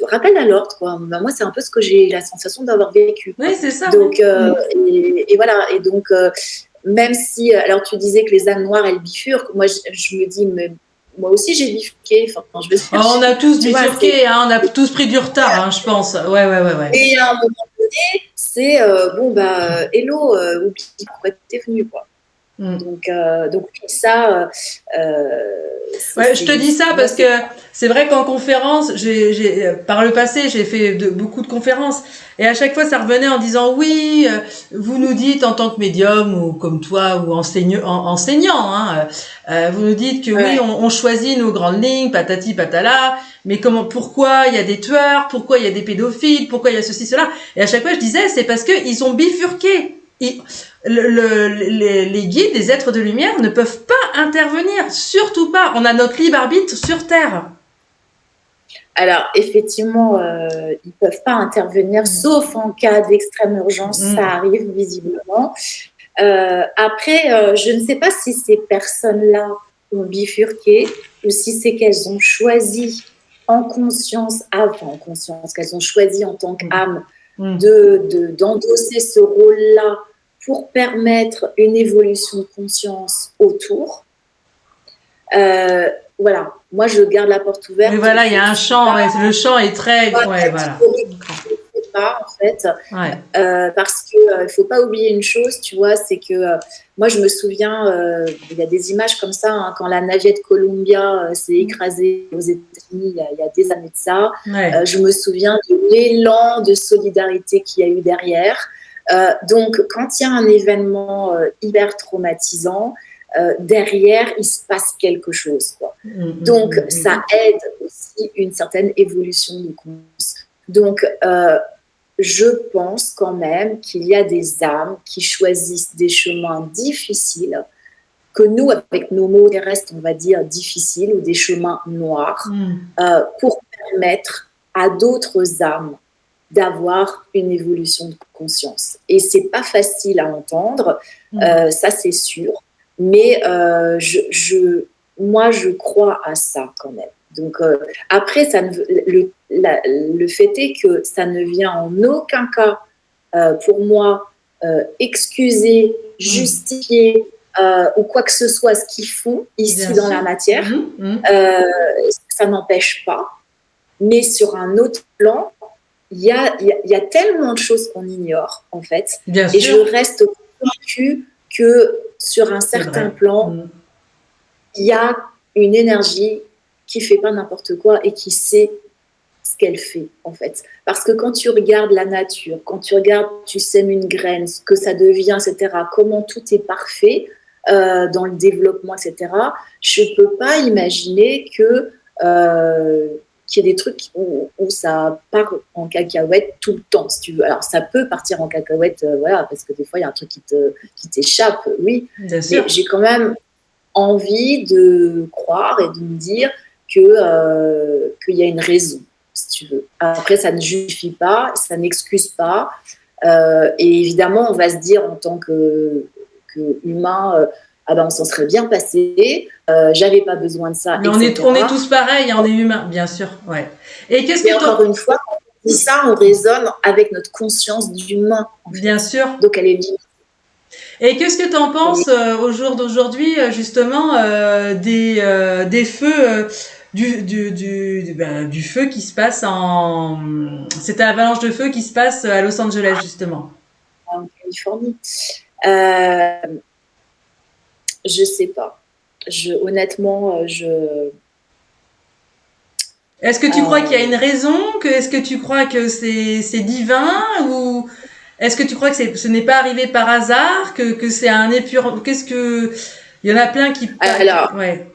rappelle à l'ordre, quoi. Ben, moi, c'est un peu ce que j'ai la sensation d'avoir vécu, quoi. Oui, c'est ça. Donc, et voilà. Et donc, même si, alors tu disais que les âmes noires, elles bifurquent, moi, je me dis, mais moi aussi, j'ai bifurqué. Enfin, je veux dire, on a tous bifurqué, on a tous pris du retard, je pense. Ouais. Et à un moment donné, c'est hello, oublie pourquoi tu es venu, quoi. Donc ça. Je te dis ça parce que c'est vrai qu'en conférence, par le passé, j'ai fait beaucoup de conférences et à chaque fois, ça revenait en disant oui, vous nous dites en tant que médium ou comme toi ou enseignant, vous nous dites que oui, on choisit nos grandes lignes, patati patala, mais pourquoi il y a des tueurs, pourquoi il y a des pédophiles, pourquoi il y a ceci, cela. Et à chaque fois, je disais, c'est parce qu'ils ont bifurqué. Les guides, les êtres de lumière ne peuvent pas intervenir, surtout pas. On a notre libre arbitre sur Terre. Alors, effectivement, ils ne peuvent pas intervenir, sauf en cas d'extrême urgence, ça arrive visiblement. Après, je ne sais pas si ces personnes-là ont bifurqué ou si c'est qu'elles ont choisi en conscience, qu'elles ont choisi en tant qu'âme d'endosser ce rôle-là pour permettre une évolution de conscience autour. Voilà, moi je garde la porte ouverte. Mais voilà, il y a un champ, le champ est très. Voilà. Pas, en fait, parce qu'il ne faut pas oublier une chose, tu vois, c'est que moi je me souviens, il y a des images comme ça, quand la navette Columbia s'est écrasée aux États-Unis il y a des années de ça, je me souviens de l'élan de solidarité qu'il y a eu derrière. Donc quand il y a un événement hyper traumatisant, derrière il se passe quelque chose, quoi. Donc ça aide aussi une certaine évolution de conscience. Donc je pense quand même qu'il y a des âmes qui choisissent des chemins difficiles, que nous, avec nos mots terrestres, on va dire difficiles, ou des chemins noirs, pour permettre à d'autres âmes d'avoir une évolution de conscience. Et c'est pas facile à entendre, ça c'est sûr, mais moi je crois à ça quand même. Donc après, le fait est que ça ne vient en aucun cas, pour moi, excuser, justifier ou quoi que ce soit ce qu'ils font ici dans la matière. Ça n'empêche pas. Mais sur un autre plan, il y a tellement de choses qu'on ignore, en fait. Et je reste convaincue que sur un certain plan, il y a une énergie qui fait pas n'importe quoi et qui sait ce qu'elle fait, en fait. Parce que quand tu regardes la nature, quand tu regardes, tu sèmes une graine, ce que ça devient, etc., comment tout est parfait dans le développement, etc., je peux pas imaginer que qu'il y ait des trucs où ça part en cacahuète tout le temps, si tu veux. Alors, ça peut partir en cacahuète, voilà, parce que des fois, il y a un truc qui t'échappe, oui. Bien sûr. Mais j'ai quand même envie de croire et de me dire qu'il y a une raison, si tu veux. Après, ça ne justifie pas, ça n'excuse pas. Et évidemment, on va se dire en tant qu'humain, on s'en serait bien passé, j'avais pas besoin de ça. Mais on est tous pareils, on est humains, bien sûr. Ouais. Et qu'est-ce que encore une fois, quand on dit ça, on résonne avec notre conscience d'humain. Bien sûr. Donc elle est libre. Et qu'est-ce que tu en penses au jour d'aujourd'hui, justement, des feux, du feu qui se passe cette avalanche de feu qui se passe à Los Angeles, justement. En Californie. Je sais pas. Honnêtement, Est-ce que tu crois qu'il y a une raison, est-ce que tu crois que c'est divin, ou est-ce que tu crois que ce n'est pas arrivé par hasard, que c'est un épure, il y en a plein qui, Alors, ouais.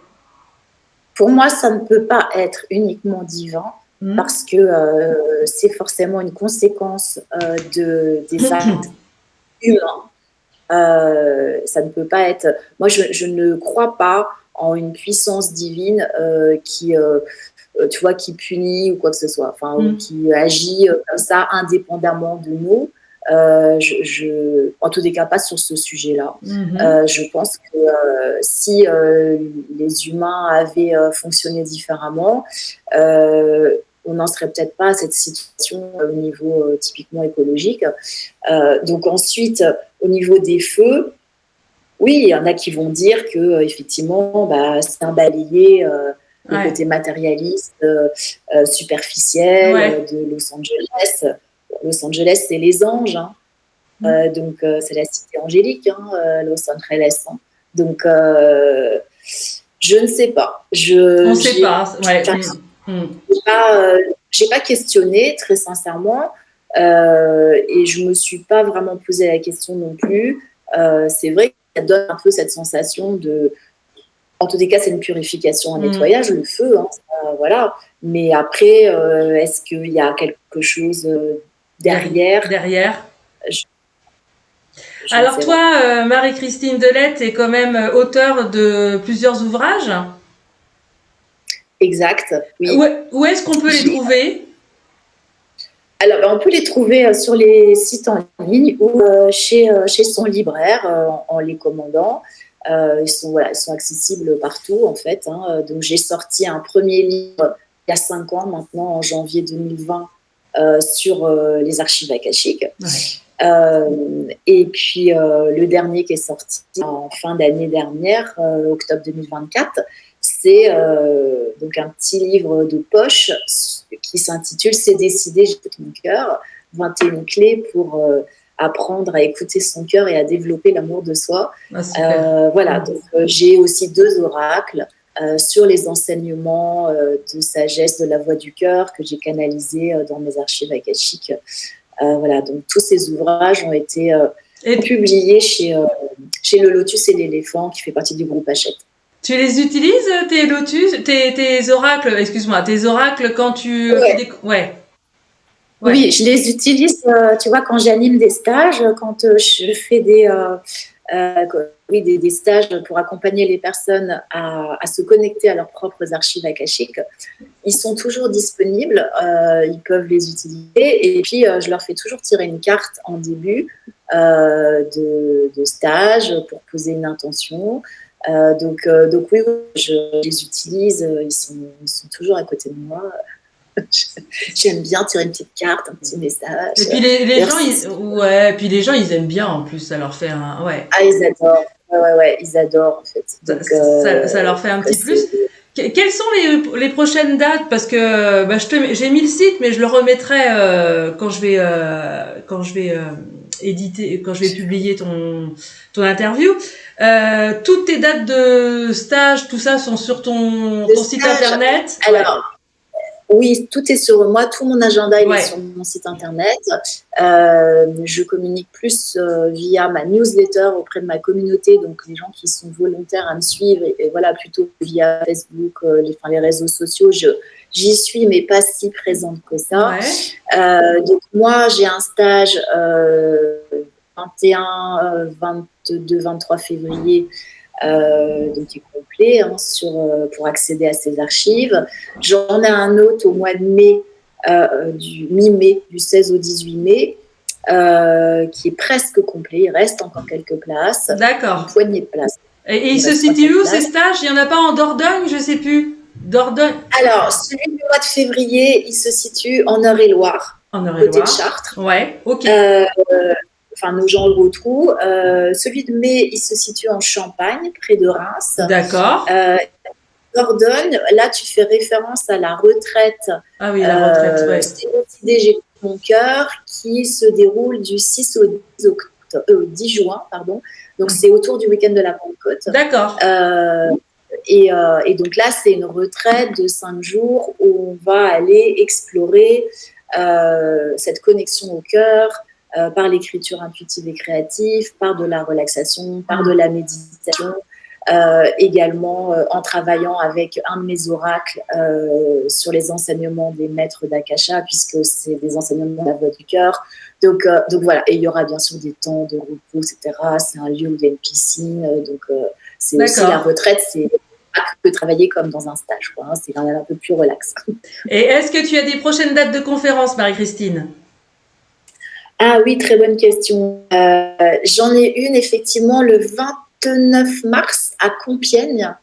pour moi, ça ne peut pas être uniquement divin, parce que c'est forcément une conséquence des actes humains. Ça ne peut pas être. Moi, je ne crois pas en une puissance divine qui, tu vois, qui punit ou quoi que ce soit, enfin, ou qui agit comme ça indépendamment de nous. En tous les cas, pas sur ce sujet-là. Je pense que si les humains avaient fonctionné différemment, on n'en serait peut-être pas à cette situation au niveau typiquement écologique. Donc ensuite, au niveau des feux, oui, il y en a qui vont dire que effectivement, c'est un balayé le côté matérialiste, superficiel de Los Angeles. Los Angeles, c'est les anges, hein. Donc c'est la cité angélique, hein, Los Angeles. Hein. Donc je ne sais pas. On ne sait pas. Ouais. J'ai pas questionné, très sincèrement, et je me suis pas vraiment posé la question non plus. C'est vrai que ça donne un peu cette sensation de. En tous les cas, c'est une purification, un nettoyage, le feu, hein, voilà. Mais après, est-ce qu'il y a quelque chose derrière Alors toi, Marie-Christine Delette est quand même auteure de plusieurs ouvrages. Exact, oui. Où est-ce qu'on peut les trouver ? Alors, on peut les trouver sur les sites en ligne ou chez son libraire en les commandant. Ils sont accessibles partout, en fait. Hein. Donc, j'ai sorti un premier livre il y a 5 ans maintenant, en janvier 2020, sur les archives akashiques. Ouais. Et puis, le dernier qui est sorti en fin d'année dernière, octobre 2024, c'est donc un petit livre de poche qui s'intitule « C'est décidé, j'écoute mon cœur ». 21 clés pour apprendre à écouter son cœur et à développer l'amour de soi. Voilà, donc j'ai aussi 2 oracles sur les enseignements de sagesse de la voix du cœur que j'ai canalisés dans mes archives akashiques. Voilà, donc tous ces ouvrages ont été publiés chez Le Lotus et l'Éléphant, qui fait partie du groupe Hachette. Tu les utilises, tes lotus, tes oracles, excuse-moi, tes oracles quand tu fais des... Ouais. Oui, je les utilise, tu vois, quand j'anime des stages, quand je fais des stages pour accompagner les personnes à se connecter à leurs propres archives akashiques. Ils sont toujours disponibles, ils peuvent les utiliser. Et puis, je leur fais toujours tirer une carte en début de stage pour poser une intention. Donc oui, je les utilise, ils sont toujours à côté de moi. J'aime bien tirer une petite carte, un petit message. Et puis les gens, ils aiment bien en plus, ça leur fait un... Ouais. Ah, ils adorent. Ouais, ils adorent en fait. Donc, ça leur fait un petit plus. Quelles sont les prochaines dates ? Parce que j'ai mis le site, mais je le remettrai quand je vais éditer, quand je vais publier ton interview. Toutes tes dates de stage, tout ça sont sur ton site internet. Alors, oui, tout est sur moi. Tout mon agenda il est sur mon site internet. Je communique plus via ma newsletter auprès de ma communauté, donc les gens qui sont volontaires à me suivre, et voilà, plutôt via Facebook, les réseaux sociaux. J'y suis, mais pas si présente que ça. Donc moi, j'ai un stage 21, 22, 23 février. Donc qui est complet pour accéder à ces archives. J'en ai un autre au mois de mai, du mi-mai, du 16 au 18 mai, qui est presque complet. Il reste encore quelques places. D'accord. Une poignée de places. Et il se situe où ces stages ? Il n'y en a pas en Dordogne, je ne sais plus. Dordogne. Alors, celui du mois de février, il se situe en Eure-et-Loire, côté de Chartres. Ouais, ok. Enfin, Nogent-le-Rotrou. Celui de mai, il se situe en Champagne, près de Reims. D'accord. Dordogne, là, tu fais référence à la retraite. Ah oui, la retraite, C'est décidé, j'écoute mon cœur, qui se déroule du 6 au 10 octobre. 10 juin, pardon. Donc, c'est autour du week-end de la Pentecôte. D'accord. Et donc là, c'est une retraite de 5 jours où on va aller explorer cette connexion au cœur par l'écriture intuitive et créative, par de la relaxation, par de la méditation, également en travaillant avec un de mes oracles sur les enseignements des maîtres d'Akasha, puisque c'est des enseignements de la voix du cœur. Donc voilà, et il y aura bien sûr des temps de repos, etc. C'est un lieu où il y a une piscine, donc c'est aussi la retraite, c'est pas que travailler comme dans un stage, quoi, hein, c'est quand même un peu plus relax. Et est-ce que tu as des prochaines dates de conférences, Marie-Christine? Ah oui, très bonne question. J'en ai une effectivement le 29 mars à Compiègne,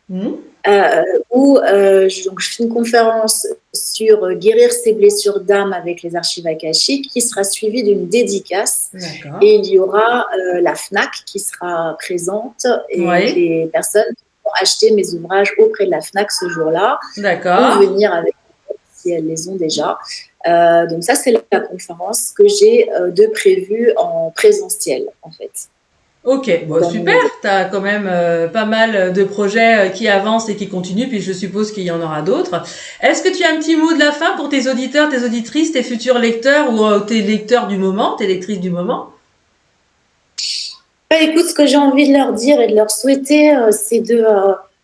où donc, je fais une conférence sur guérir ses blessures d'âme avec les archives akashiques, qui sera suivie d'une dédicace. D'accord. Et il y aura la FNAC qui sera présente, et les personnes vont acheter mes ouvrages auprès de la FNAC ce jour-là. D'accord. Pour venir avec elles si elles les ont déjà. Donc ça, c'est la conférence que j'ai de prévue en présentiel, en fait. Ok, bon, super, tu as quand même pas mal de projets qui avancent et qui continuent, puis je suppose qu'il y en aura d'autres. Est-ce que tu as un petit mot de la fin pour tes auditeurs, tes auditrices, tes futurs lecteurs ou tes lecteurs du moment, tes lectrices du moment? Écoute, ce que j'ai envie de leur dire et de leur souhaiter, c'est de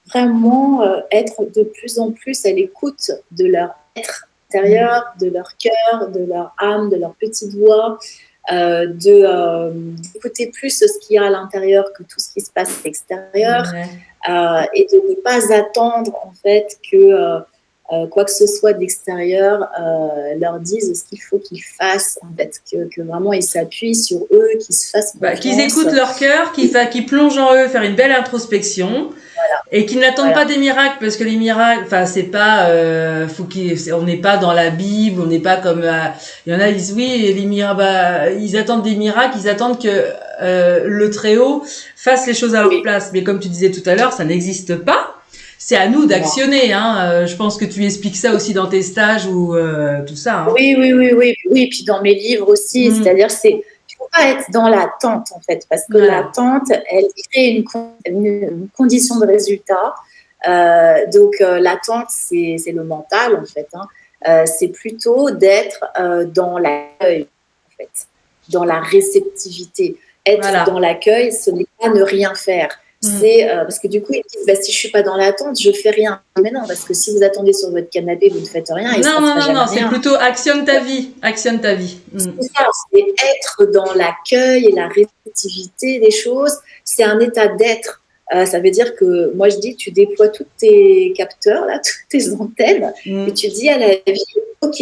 vraiment être de plus en plus à l'écoute de leur être intérieur, de leur cœur, de leur âme, de leur petite voix, d'écouter plus ce qu'il y a à l'intérieur que tout ce qui se passe à l'extérieur, et de ne pas attendre en fait que quoi que ce soit d'extérieur leur dise ce qu'il faut qu'ils fassent, en fait, que vraiment ils s'appuient sur eux, qu'ils se fassent confiance. Qu'ils écoutent leur cœur, qu'ils plongent en eux, faire une belle introspection. Et qu'ils n'attendent pas des miracles, parce que les miracles, enfin, c'est pas, on n'est pas dans la Bible, on n'est pas comme, il y en a, ils disent, oui, les miracles, ils attendent des miracles, ils attendent que, le Très-Haut fasse les choses à leur place. Mais comme tu disais tout à l'heure, ça n'existe pas. C'est à nous d'actionner, hein. Je pense que tu expliques ça aussi dans tes stages ou, tout ça, hein. Oui, puis dans mes livres aussi, c'est-à-dire, il ne faut pas être dans l'attente, en fait, parce que l'attente, elle crée une condition de résultat. Donc, l'attente, c'est le mental, en fait, hein. C'est plutôt d'être dans l'accueil, en fait, dans la réceptivité. Être dans l'accueil, ce n'est pas ne rien faire. C'est parce que du coup, ils disent si je ne suis pas dans l'attente, je ne fais rien. Mais non, parce que si vous attendez sur votre canapé, vous ne faites rien. Non, c'est plutôt actionne ta vie. Actionne ta vie. C'est ça, c'est être dans l'accueil et la réceptivité des choses. C'est un état d'être. Ça veut dire que, moi je dis, tu déploies tous tes capteurs, là, toutes tes antennes, et tu dis à la vie, ok,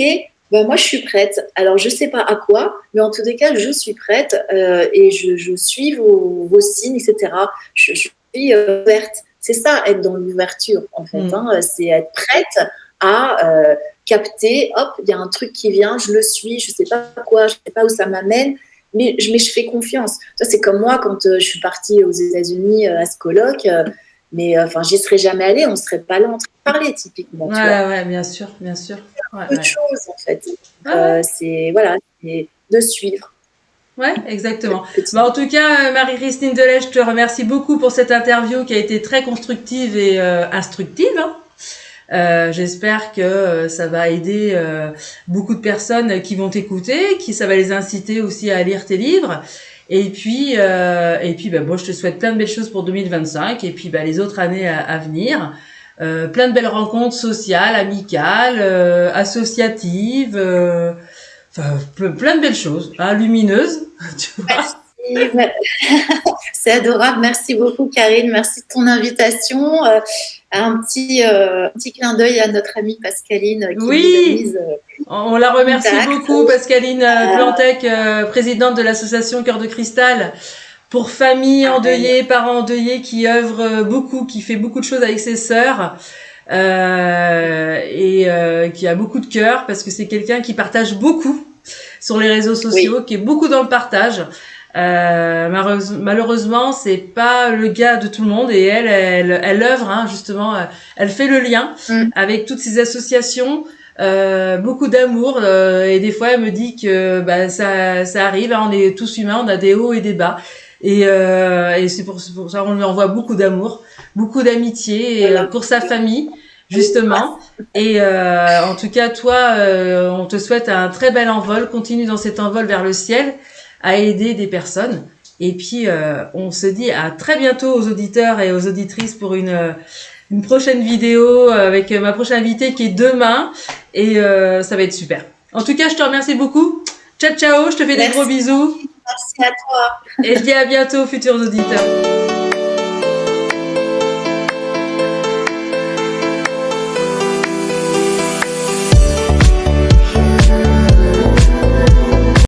ben moi je suis prête. Alors je ne sais pas à quoi, mais en tous les cas, je suis prête et je suis vos signes, etc. Je suis ouverte. C'est ça, être dans l'ouverture, en fait. Hein, c'est être prête à capter, hop, il y a un truc qui vient, je le suis, je ne sais pas quoi, je ne sais pas où ça m'amène, mais je fais confiance. Ça, c'est comme moi quand je suis partie aux États-Unis à ce colloque, mais j'y serais jamais allée, on ne serait pas là en train de parler, typiquement. Ouais, bien sûr. C'est autre chose, en fait. C'est de suivre. Ouais, exactement. En tout cas, Marie-Christine Delège, je te remercie beaucoup pour cette interview qui a été très constructive et instructive, hein. J'espère que ça va aider beaucoup de personnes qui vont t'écouter, ça va les inciter aussi à lire tes livres. Et puis bon, je te souhaite plein de belles choses pour 2025 et puis les autres années à venir. Plein de belles rencontres sociales, amicales, associatives, plein de belles choses, hein, lumineuses. Tu vois. C'est adorable. Merci beaucoup, Karine. Merci de ton invitation. Un petit clin d'œil à notre amie Pascaline qui nous a mise, on la remercie beaucoup, Pascaline Plantec, présidente de l'association Cœur de Cristal, pour familles endeuillées, parents endeuillés, qui œuvre beaucoup, qui fait beaucoup de choses avec ses sœurs. Et qui a beaucoup de cœur parce que c'est quelqu'un qui partage beaucoup sur les réseaux sociaux, qui est beaucoup dans le partage. Malheureusement, c'est pas le cas de tout le monde et elle œuvre, hein, justement, elle fait le lien avec toutes ces associations beaucoup d'amour. Et des fois, elle me dit que bah, ça arrive, hein, on est tous humains, on a des hauts et des bas. Et c'est pour ça qu'on lui envoie beaucoup d'amour, beaucoup d'amitié Voilà. pour sa famille, justement. Et en tout cas, toi, on te souhaite un très bel envol. Continue dans cet envol vers le ciel à aider des personnes. Et puis, on se dit à très bientôt aux auditeurs et aux auditrices pour une prochaine vidéo avec ma prochaine invitée qui est demain. Et ça va être super. En tout cas, je te remercie beaucoup. Ciao, ciao. Je te fais des gros bisous. Merci à toi. Et je dis à bientôt, futurs auditeurs.